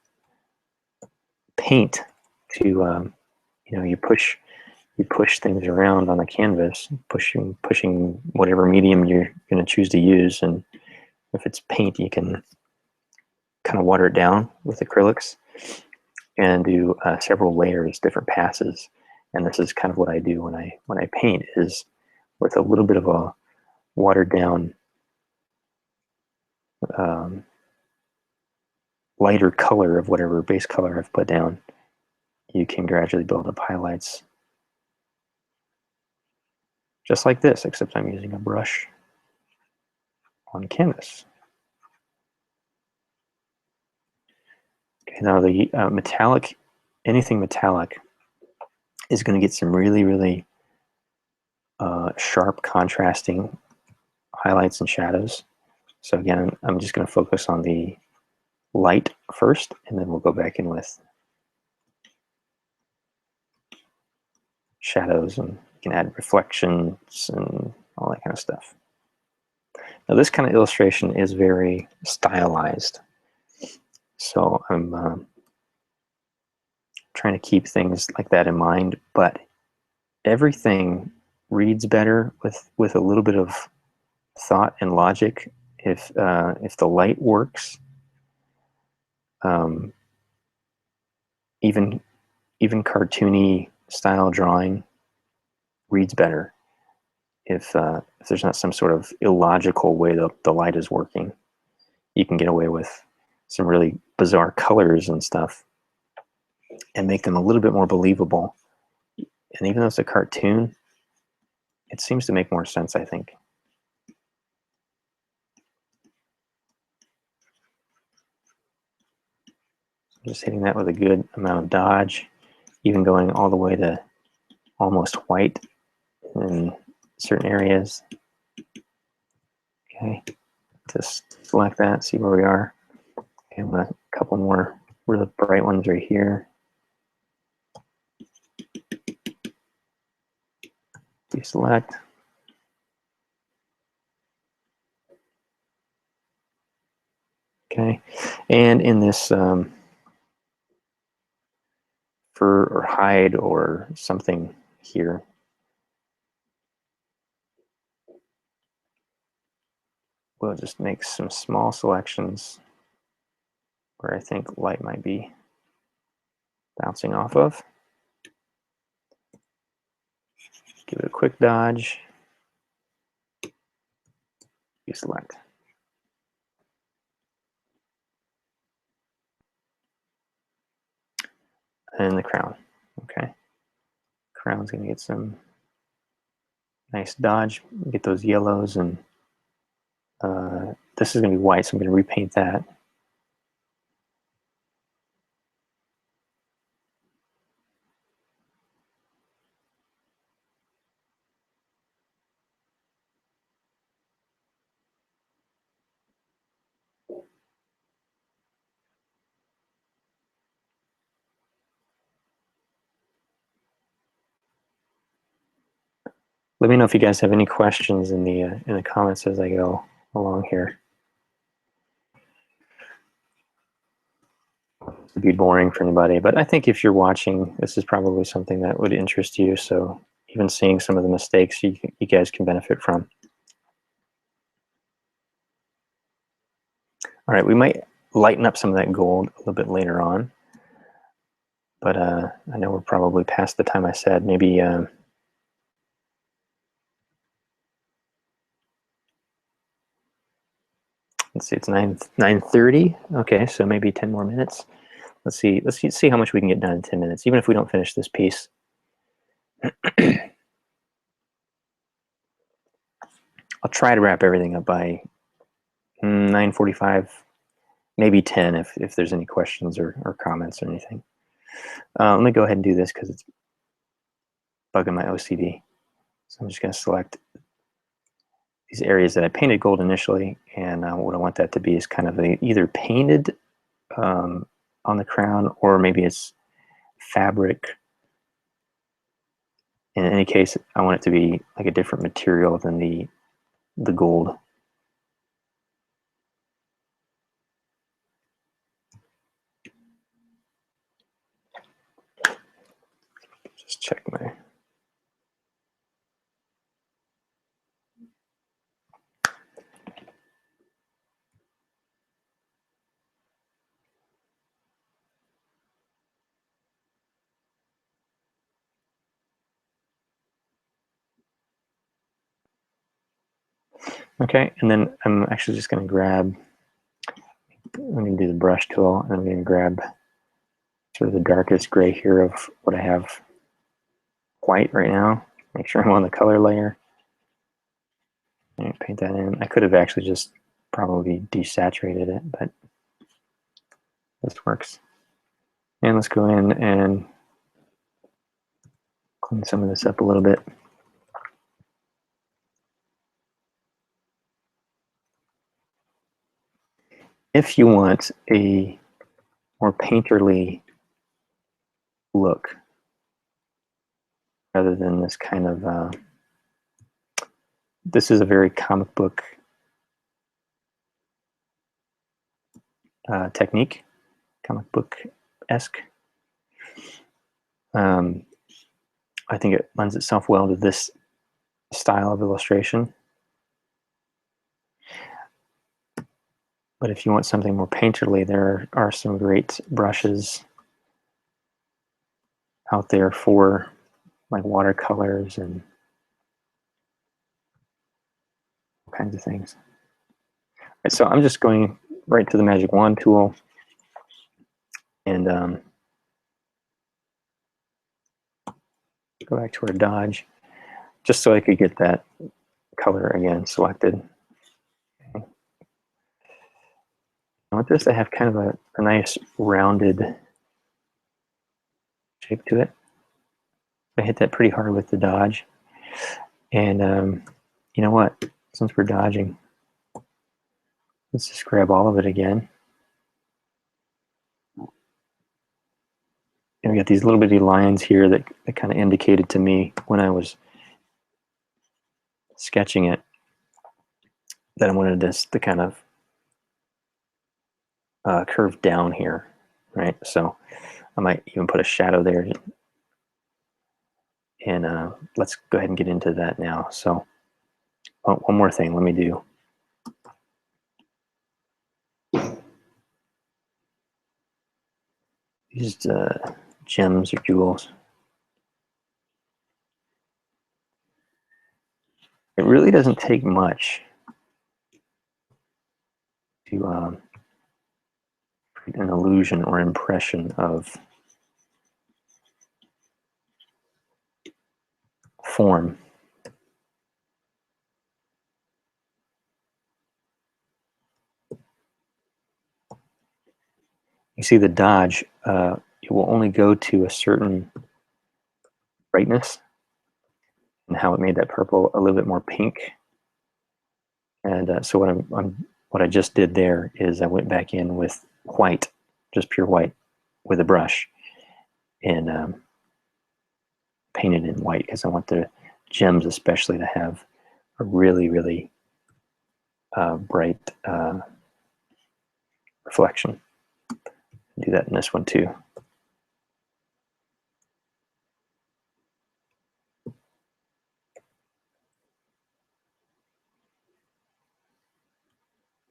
paint to you push things around on the canvas, pushing whatever medium you're going to choose to use, and if it's paint, you can kind of water it down with acrylics and do several layers, different passes. And this is kind of what I do when I paint, is with a little bit of a watered down lighter color of whatever base color I've put down, you can gradually build up highlights just like this, except I'm using a brush on canvas. Okay, now the metallic, anything metallic, is going to get some really, really sharp contrasting highlights and shadows. So again, I'm just going to focus on the light first, and then we'll go back in with shadows, and you can add reflections and all that kind of stuff. Now this kind of illustration is very stylized, so I'm trying to keep things like that in mind, but everything reads better with a little bit of thought and logic if the light works. Even cartoony style drawing reads better if there's not some sort of illogical way the light is working. You can get away with some really bizarre colors and stuff and make them a little bit more believable. And even though it's a cartoon, it seems to make more sense, I think. Just hitting that with a good amount of dodge, even going all the way to almost white in certain areas. Okay, just select that, see where we are. Okay, I'm gonna a couple more really bright ones right here. Deselect. Okay, and in this fur or hide or something here, we'll just make some small selections where I think light might be bouncing off of. Give it a quick dodge. Deselect. And the crown. Okay. Crown's gonna get some nice dodge, get those yellows, and this is gonna be white, so I'm gonna repaint that. Let me know if you guys have any questions in the comments as I go along here. It'd be boring for anybody, but I think if you're watching, this is probably something that would interest you. So even seeing some of the mistakes you guys can benefit from. All right, we might lighten up some of that gold a little bit later on, but I know we're probably past the time I said. Maybe let's see, it's 9:30. Okay, so maybe 10 more minutes. Let's see how much we can get done in 10 minutes, even if we don't finish this piece. I'll try to wrap everything up by 9:45, maybe 10 if there's any questions or comments or anything. Let me go ahead and do this because it's bugging my OCD. So I'm just going to select these areas that I painted gold initially, and what I want that to be is kind of either painted on the crown, or maybe it's fabric. In any case, I want it to be like a different material than the gold. Just check my... Okay, and then I'm actually just going to grab, I'm going to do the brush tool, and I'm going to grab sort of the darkest gray here of what I have white right now. Make sure I'm on the color layer. And paint that in. I could have actually just probably desaturated it, but this works. And let's go in and clean some of this up a little bit. If you want a more painterly look, rather than this kind of, this is a very comic book technique, comic book-esque. I think it lends itself well to this style of illustration. But if you want something more painterly, there are some great brushes out there for like watercolors and all kinds of things. Right, so I'm just going right to the magic wand tool and go back to our dodge, just so I could get that color again selected. Okay. Now with this, I have kind of a nice rounded shape to it. I hit that pretty hard with the dodge. And you know what? Since we're dodging, let's just grab all of it again. And we got these little bitty lines here that kind of indicated to me when I was sketching it that I wanted this to kind of curve down here, right? So I might even put a shadow there. And let's go ahead and get into that now. So one more thing, let me do. Used gems or jewels. It really doesn't take much to create an illusion or impression of form. You see the dodge, it will only go to a certain brightness, and how it made that purple a little bit more pink. And so what I just did there is I went back in with white, just pure white, with a brush, and painted in white because I want the gems especially to have a really, really bright reflection. Do that in this one too.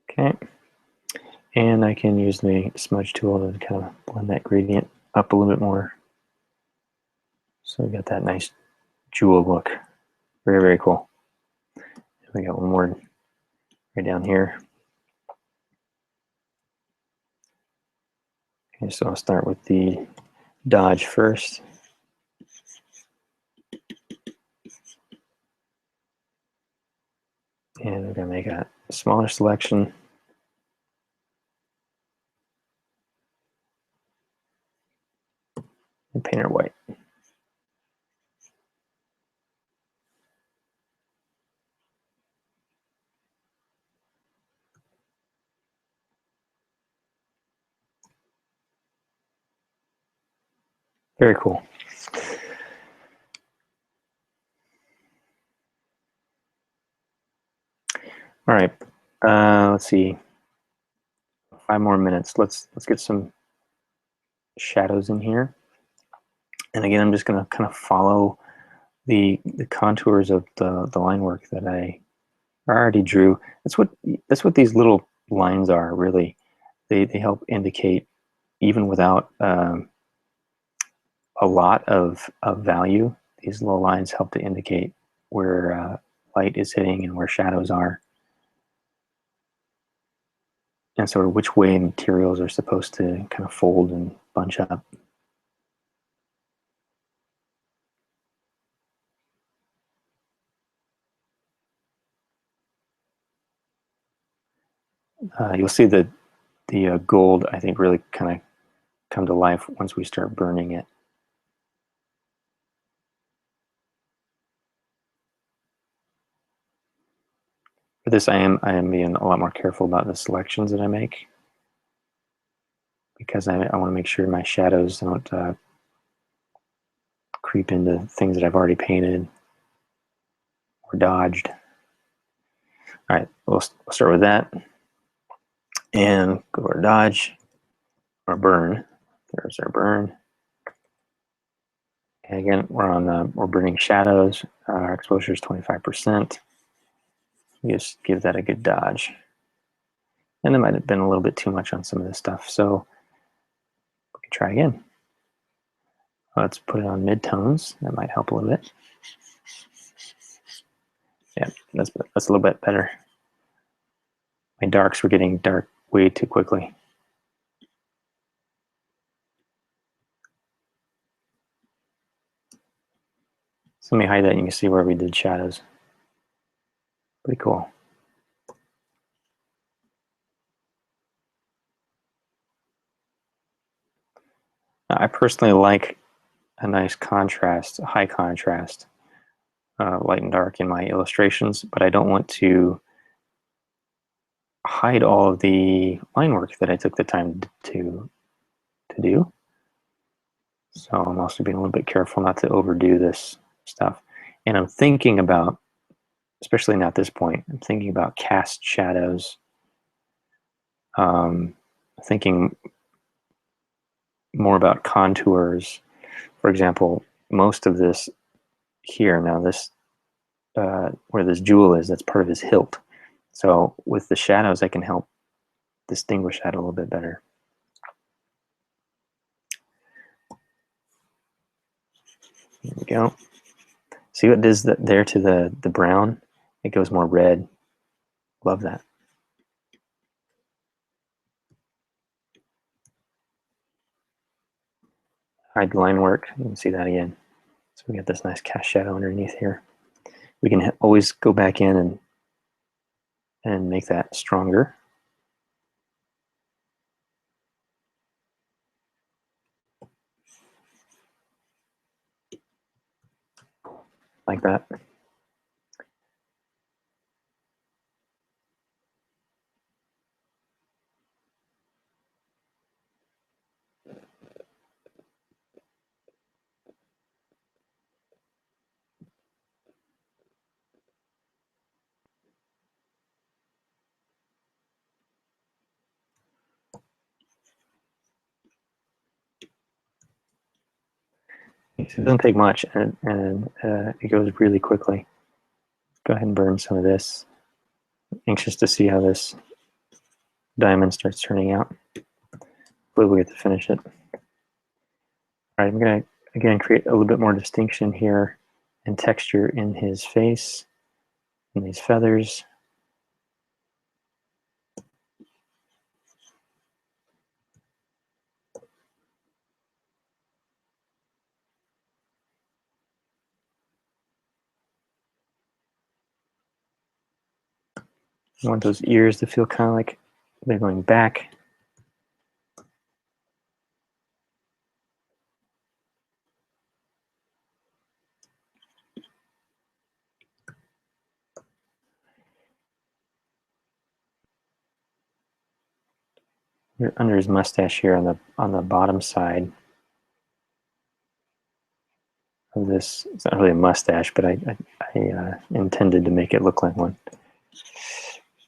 Okay, and I can use the smudge tool to kind of blend that gradient up a little bit more. So we got that nice jewel look. Very, very cool. We got one more right down here. Okay, so I'll start with the dodge first. And we're going to make a smaller selection. And paint her white. Very cool. All right, let's see. 5 more minutes. Let's get some shadows in here. And again, I'm just going to kind of follow the contours of the line work that I already drew. That's what these little lines are, really. They help indicate, even without a lot of value, these little lines help to indicate where light is hitting and where shadows are, and sort of which way materials are supposed to kind of fold and bunch up. You'll see that the gold, I think, really kind of come to life once we start burning it. this I am being a lot more careful about the selections that I make, because I want to make sure my shadows don't creep into things that I've already painted or dodged. All right, we'll start with that and go to our dodge, our burn. There's our burn. And again, we're burning shadows. Our exposure is 25%. Just give that a good dodge. And it might have been a little bit too much on some of this stuff, so we can try again. Let's put it on mid-tones. That might help a little bit. Yeah, that's a little bit better. My darks were getting dark way too quickly. So let me hide that, and you can see where we did shadows. Pretty cool. I personally like a nice contrast, a high contrast, light and dark in my illustrations, but I don't want to hide all of the line work that I took the time to do. So I'm also being a little bit careful not to overdo this stuff. And I'm thinking about, especially now at this point, I'm thinking about cast shadows. Thinking more about contours. For example, most of this here, now this, where this jewel is, that's part of his hilt. So with the shadows, I can help distinguish that a little bit better. There we go. See what it does there to the brown? It goes more red. Love that. Hide line work. You can see that again. So we got this nice cast shadow underneath here. We can always go back in and make that stronger. Like that. So it doesn't take much, and it goes really quickly. Go ahead and burn some of this. Anxious to see how this diamond starts turning out. Hopefully we get to finish it. All right, I'm going to, again, create a little bit more distinction here and texture in his face and these feathers. I want those ears to feel kind of like they're going back. Under his mustache here on the bottom side of this. It's not really a mustache, but I intended to make it look like one.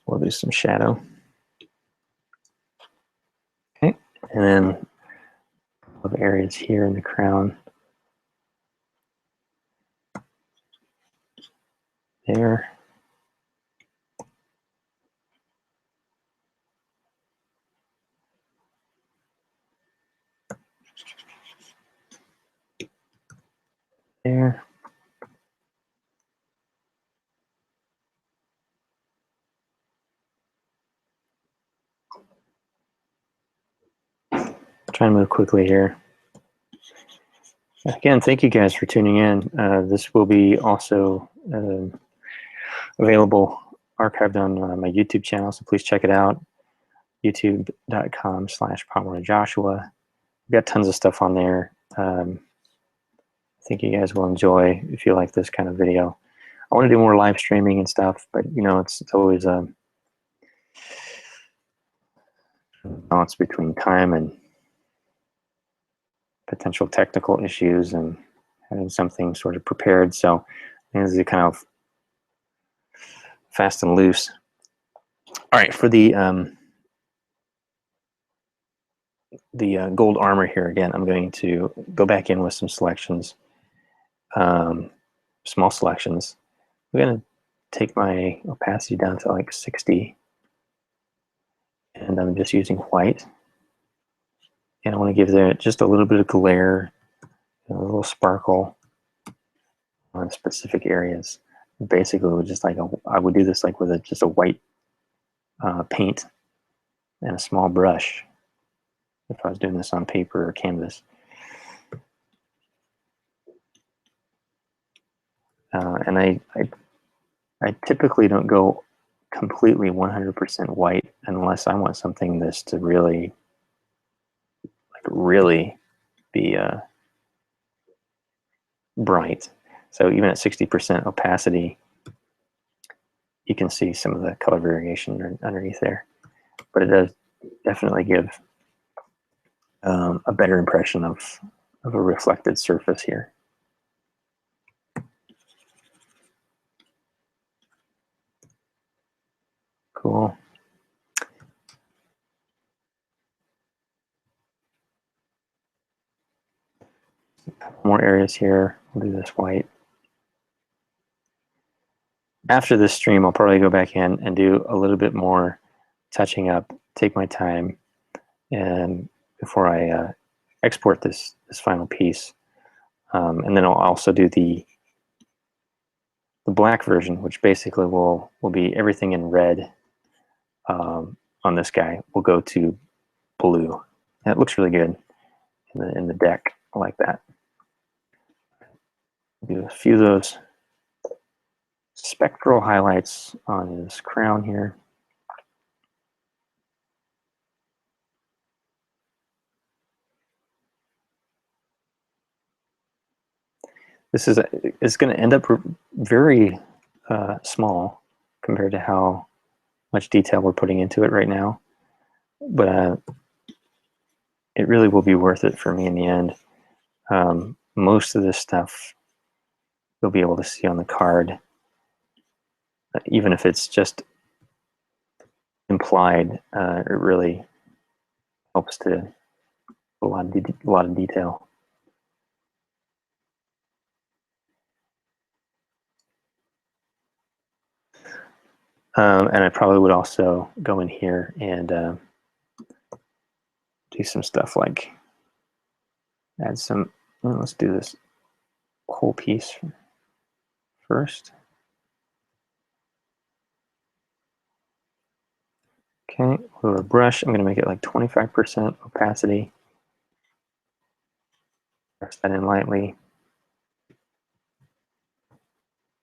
We'll do some shadow. Okay, and then of areas here in the crown. There. There. Try and move quickly here. Again, thank you guys for tuning in. This will be also available, archived on my YouTube channel, so please check it out. youtube.com/Pomeroy Joshua. We've got tons of stuff on there. I think you guys will enjoy if you like this kind of video. I want to do more live streaming and stuff, but you know, it's always a balance between time and potential technical issues and having something sort of prepared. So this is kind of fast and loose. All right, for the gold armor here again, I'm going to go back in with some selections, small selections. I'm going to take my opacity down to like 60, and I'm just using white. And I want to give it just a little bit of glare, a little sparkle on specific areas. Basically, with just like I would do this like with just a white paint and a small brush if I was doing this on paper or canvas. And I typically don't go completely 100% white unless I want something this to really be bright. So even at 60% opacity, you can see some of the color variation underneath there. But it does definitely give a better impression of a reflected surface here. Cool. More areas here. We'll do this white. After this stream, I'll probably go back in and do a little bit more touching up, take my time, and before I export this final piece. And then I'll also do the black version, which basically will be everything in red on this guy will go to blue. And it looks really good in the deck. I like that. Do a few of those spectral highlights on his crown here. This is going to end up very small compared to how much detail we're putting into it right now, but it really will be worth it for me in the end. Most of this stuff you'll be able to see on the card, even if it's just implied. It really helps to a lot of detail. And I probably would also go in here and do some stuff like add some. Well, let's do this whole piece first. Okay, with a brush, I'm going to make it like 25% opacity. Press that in lightly.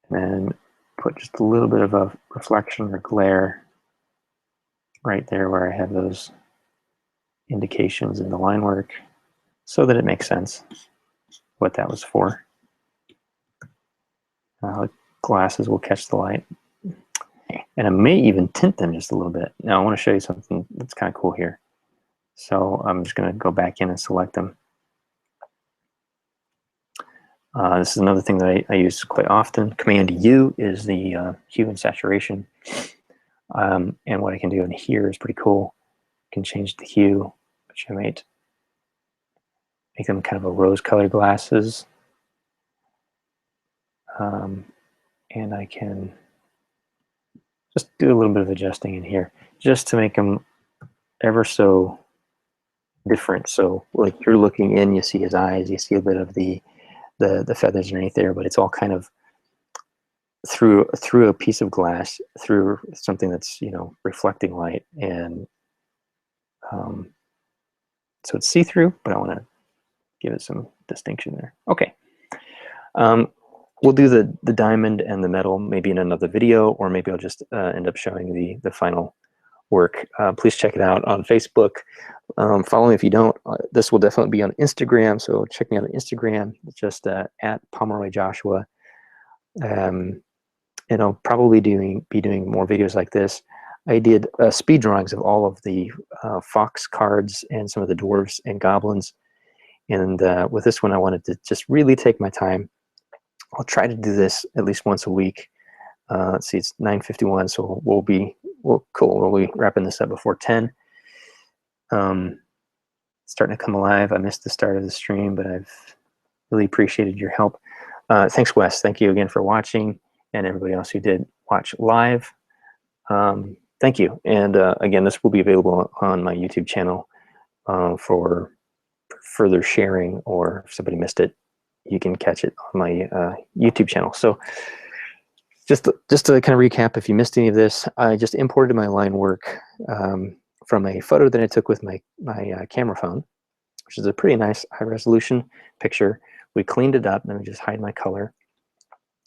And then put just a little bit of a reflection or glare right there where I have those indications in the line work so that it makes sense what that was for. Glasses will catch the light. And I may even tint them just a little bit. Now I want to show you something that's kind of cool here. So I'm just going to go back in and select them. This is another thing that I use quite often. Command U is the hue and saturation. And what I can do in here is pretty cool. I can change the hue, which I might make them kind of a rose-colored glasses. And I can just do a little bit of adjusting in here just to make them ever so different. So like you're looking in, you see his eyes, you see a bit of the feathers underneath there, but it's all kind of through a piece of glass, through something that's, you know, reflecting light, and so it's see-through, but I want to give it some distinction there. Okay. We'll do the diamond and the metal maybe in another video, or maybe I'll just end up showing the final work. Please check it out on Facebook. Follow me if you don't. This will definitely be on Instagram, so check me out on Instagram, just at Pomeroy Joshua. and I'll probably be doing more videos like this. I did speed drawings of all of the fox cards and some of the dwarves and goblins. And with this one, I wanted to just really take my time. I'll try to do this at least once a week. Let's see, it's 9:51, so we'll be wrapping this up before 10. Starting to come alive. I missed the start of the stream, but I've really appreciated your help. Thanks, Wes. Thank you again for watching, and everybody else who did watch live. Thank you. And again, this will be available on my YouTube channel for further sharing, or if somebody missed it, you can catch it on my YouTube channel. So just to kind of recap, if you missed any of this, I just imported my line work from a photo that I took with my camera phone, which is a pretty nice high resolution picture. We cleaned it up. Let me just hide my color.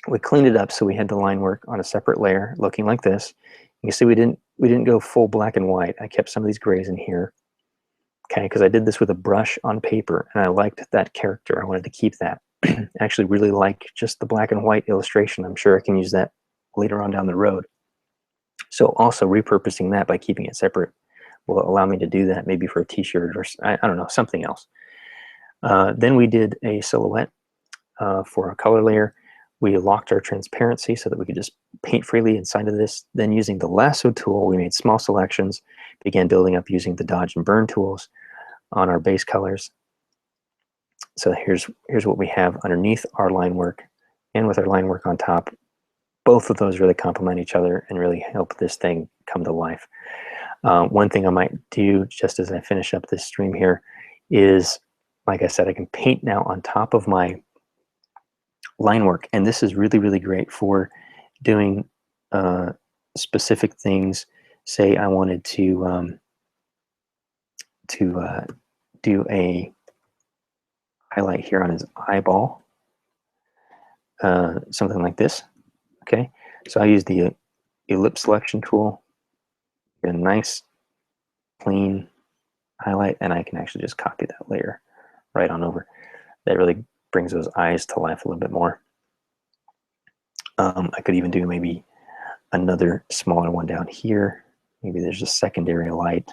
We cleaned it up so we had the line work on a separate layer looking like this. You can see we didn't go full black and white. I kept some of these grays in here, okay, because I did this with a brush on paper and I liked that character. I wanted to keep that. I actually really like just the black and white illustration. I'm sure I can use that later on down the road. So also repurposing that by keeping it separate will allow me to do that, maybe for a t-shirt or I don't know, something else. Then we did a silhouette for a color layer. We locked our transparency so that we could just paint freely inside of this. Then using the lasso tool, we made small selections, began building up using the dodge and burn tools on our base colors. So here's what we have underneath our line work, and with our line work on top. Both of those really complement each other and really help this thing come to life. One thing I might do just as I finish up this stream here is, like I said, I can paint now on top of my line work, and this is really, really great for doing specific things. Say I wanted to do a highlight here on his eyeball, something like this. Okay, so I use the ellipse selection tool, get a nice clean highlight, and I can actually just copy that layer right on over. That really brings those eyes to life a little bit more. I could even do maybe another smaller one down here. Maybe there's a secondary light.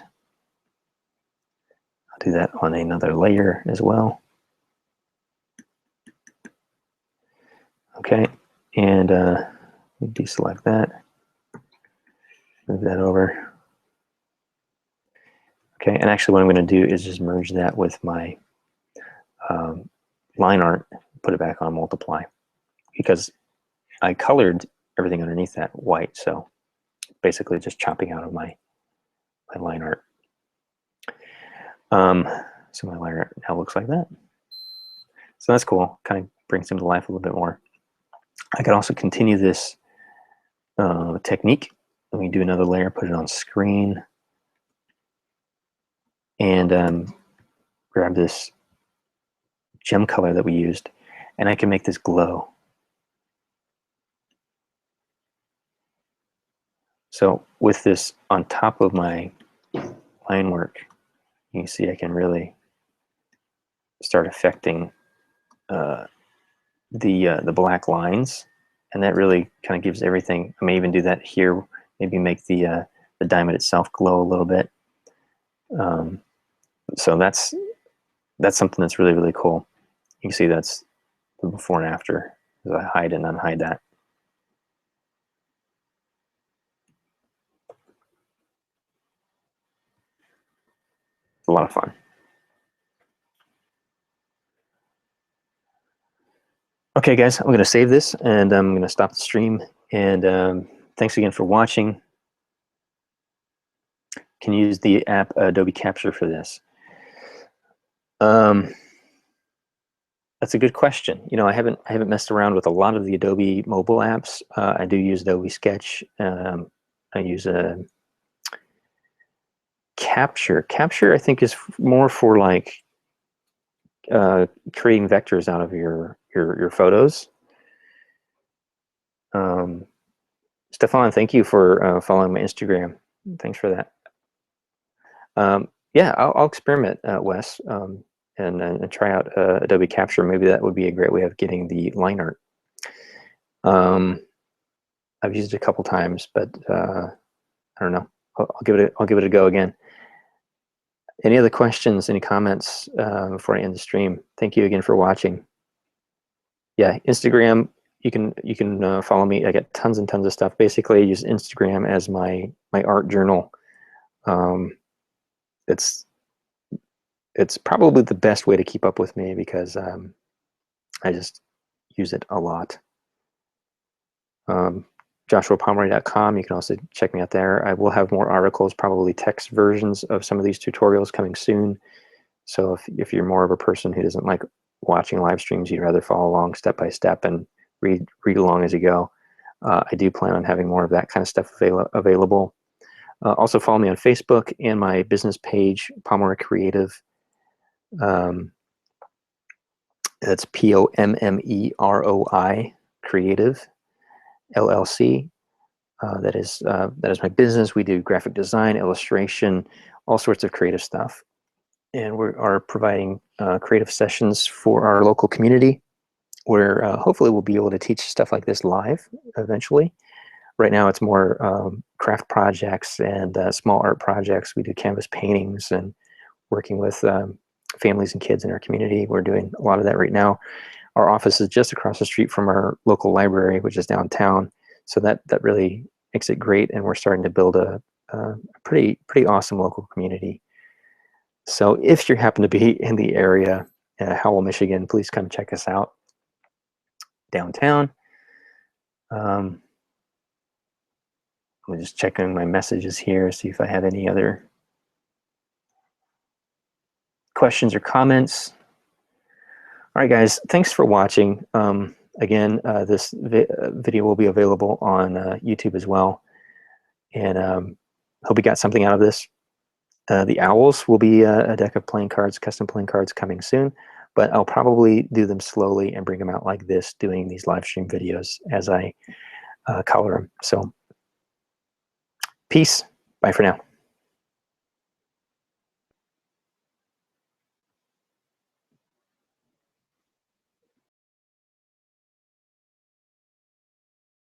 I'll do that on another layer as well. Okay, and deselect that, move that over. Okay, and actually what I'm going to do is just merge that with my line art, put it back on multiply, because I colored everything underneath that white, so basically just chopping out of my line art. So my line art now looks like that. So that's cool, kind of brings them to life a little bit more. I can also continue this technique. Let me do another layer, put it on screen, and grab this gem color that we used, and I can make this glow. So with this on top of my line work, you can see I can really start affecting the black lines, and that really kind of gives everything. I may even do that here, maybe make the diamond itself glow a little bit. So that's something that's really, really cool. You can see that's the before and after as I hide and unhide that. It's a lot of fun. Okay, guys, I'm going to save this, and I'm going to stop the stream. And thanks again for watching. Can you use the app Adobe Capture for this? That's a good question. You know, I haven't messed around with a lot of the Adobe mobile apps. I do use Adobe Sketch. I use a Capture. Capture, I think, is more for like creating vectors out of your photos. Stefan, thank you for following my Instagram. Thanks for that. Yeah, I'll experiment, Wes, and try out Adobe Capture. Maybe that would be a great way of getting the line art. I've used it a couple times, but I don't know. I'll give it a go again. Any other questions, any comments before I end the stream? Thank you again for watching. Yeah, Instagram, you can follow me. I get tons and tons of stuff. Basically, I use Instagram as my art journal. It's probably the best way to keep up with me because I just use it a lot. JoshuaPomeroy.com. You can also check me out there. I will have more articles, probably text versions of some of these tutorials coming soon. So if you're more of a person who doesn't like watching live streams, you'd rather follow along step by step and read along as you go, I do plan on having more of that kind of stuff available. Also follow me on Facebook and my business page, Pomeroy Creative. That's POMMEROI Creative LLC. That is my business. We do graphic design, illustration, all sorts of creative stuff. And we are providing creative sessions for our local community where hopefully we'll be able to teach stuff like this live eventually. Right now it's more craft projects and small art projects. We do canvas paintings and working with families and kids in our community. We're doing a lot of that right now. Our office is just across the street from our local library, which is downtown. So that really makes it great. And we're starting to build a pretty awesome local community. So if you happen to be in the area, Howell, Michigan, please come check us out downtown. I'm just checking my messages here, see if I have any other questions or comments. All right, guys, thanks for watching. Again, this video will be available on YouTube as well. And hope you got something out of this. The owls will be a deck of playing cards, custom playing cards coming soon, but I'll probably do them slowly and bring them out like this, doing these live stream videos as I color them. So peace. Bye for now.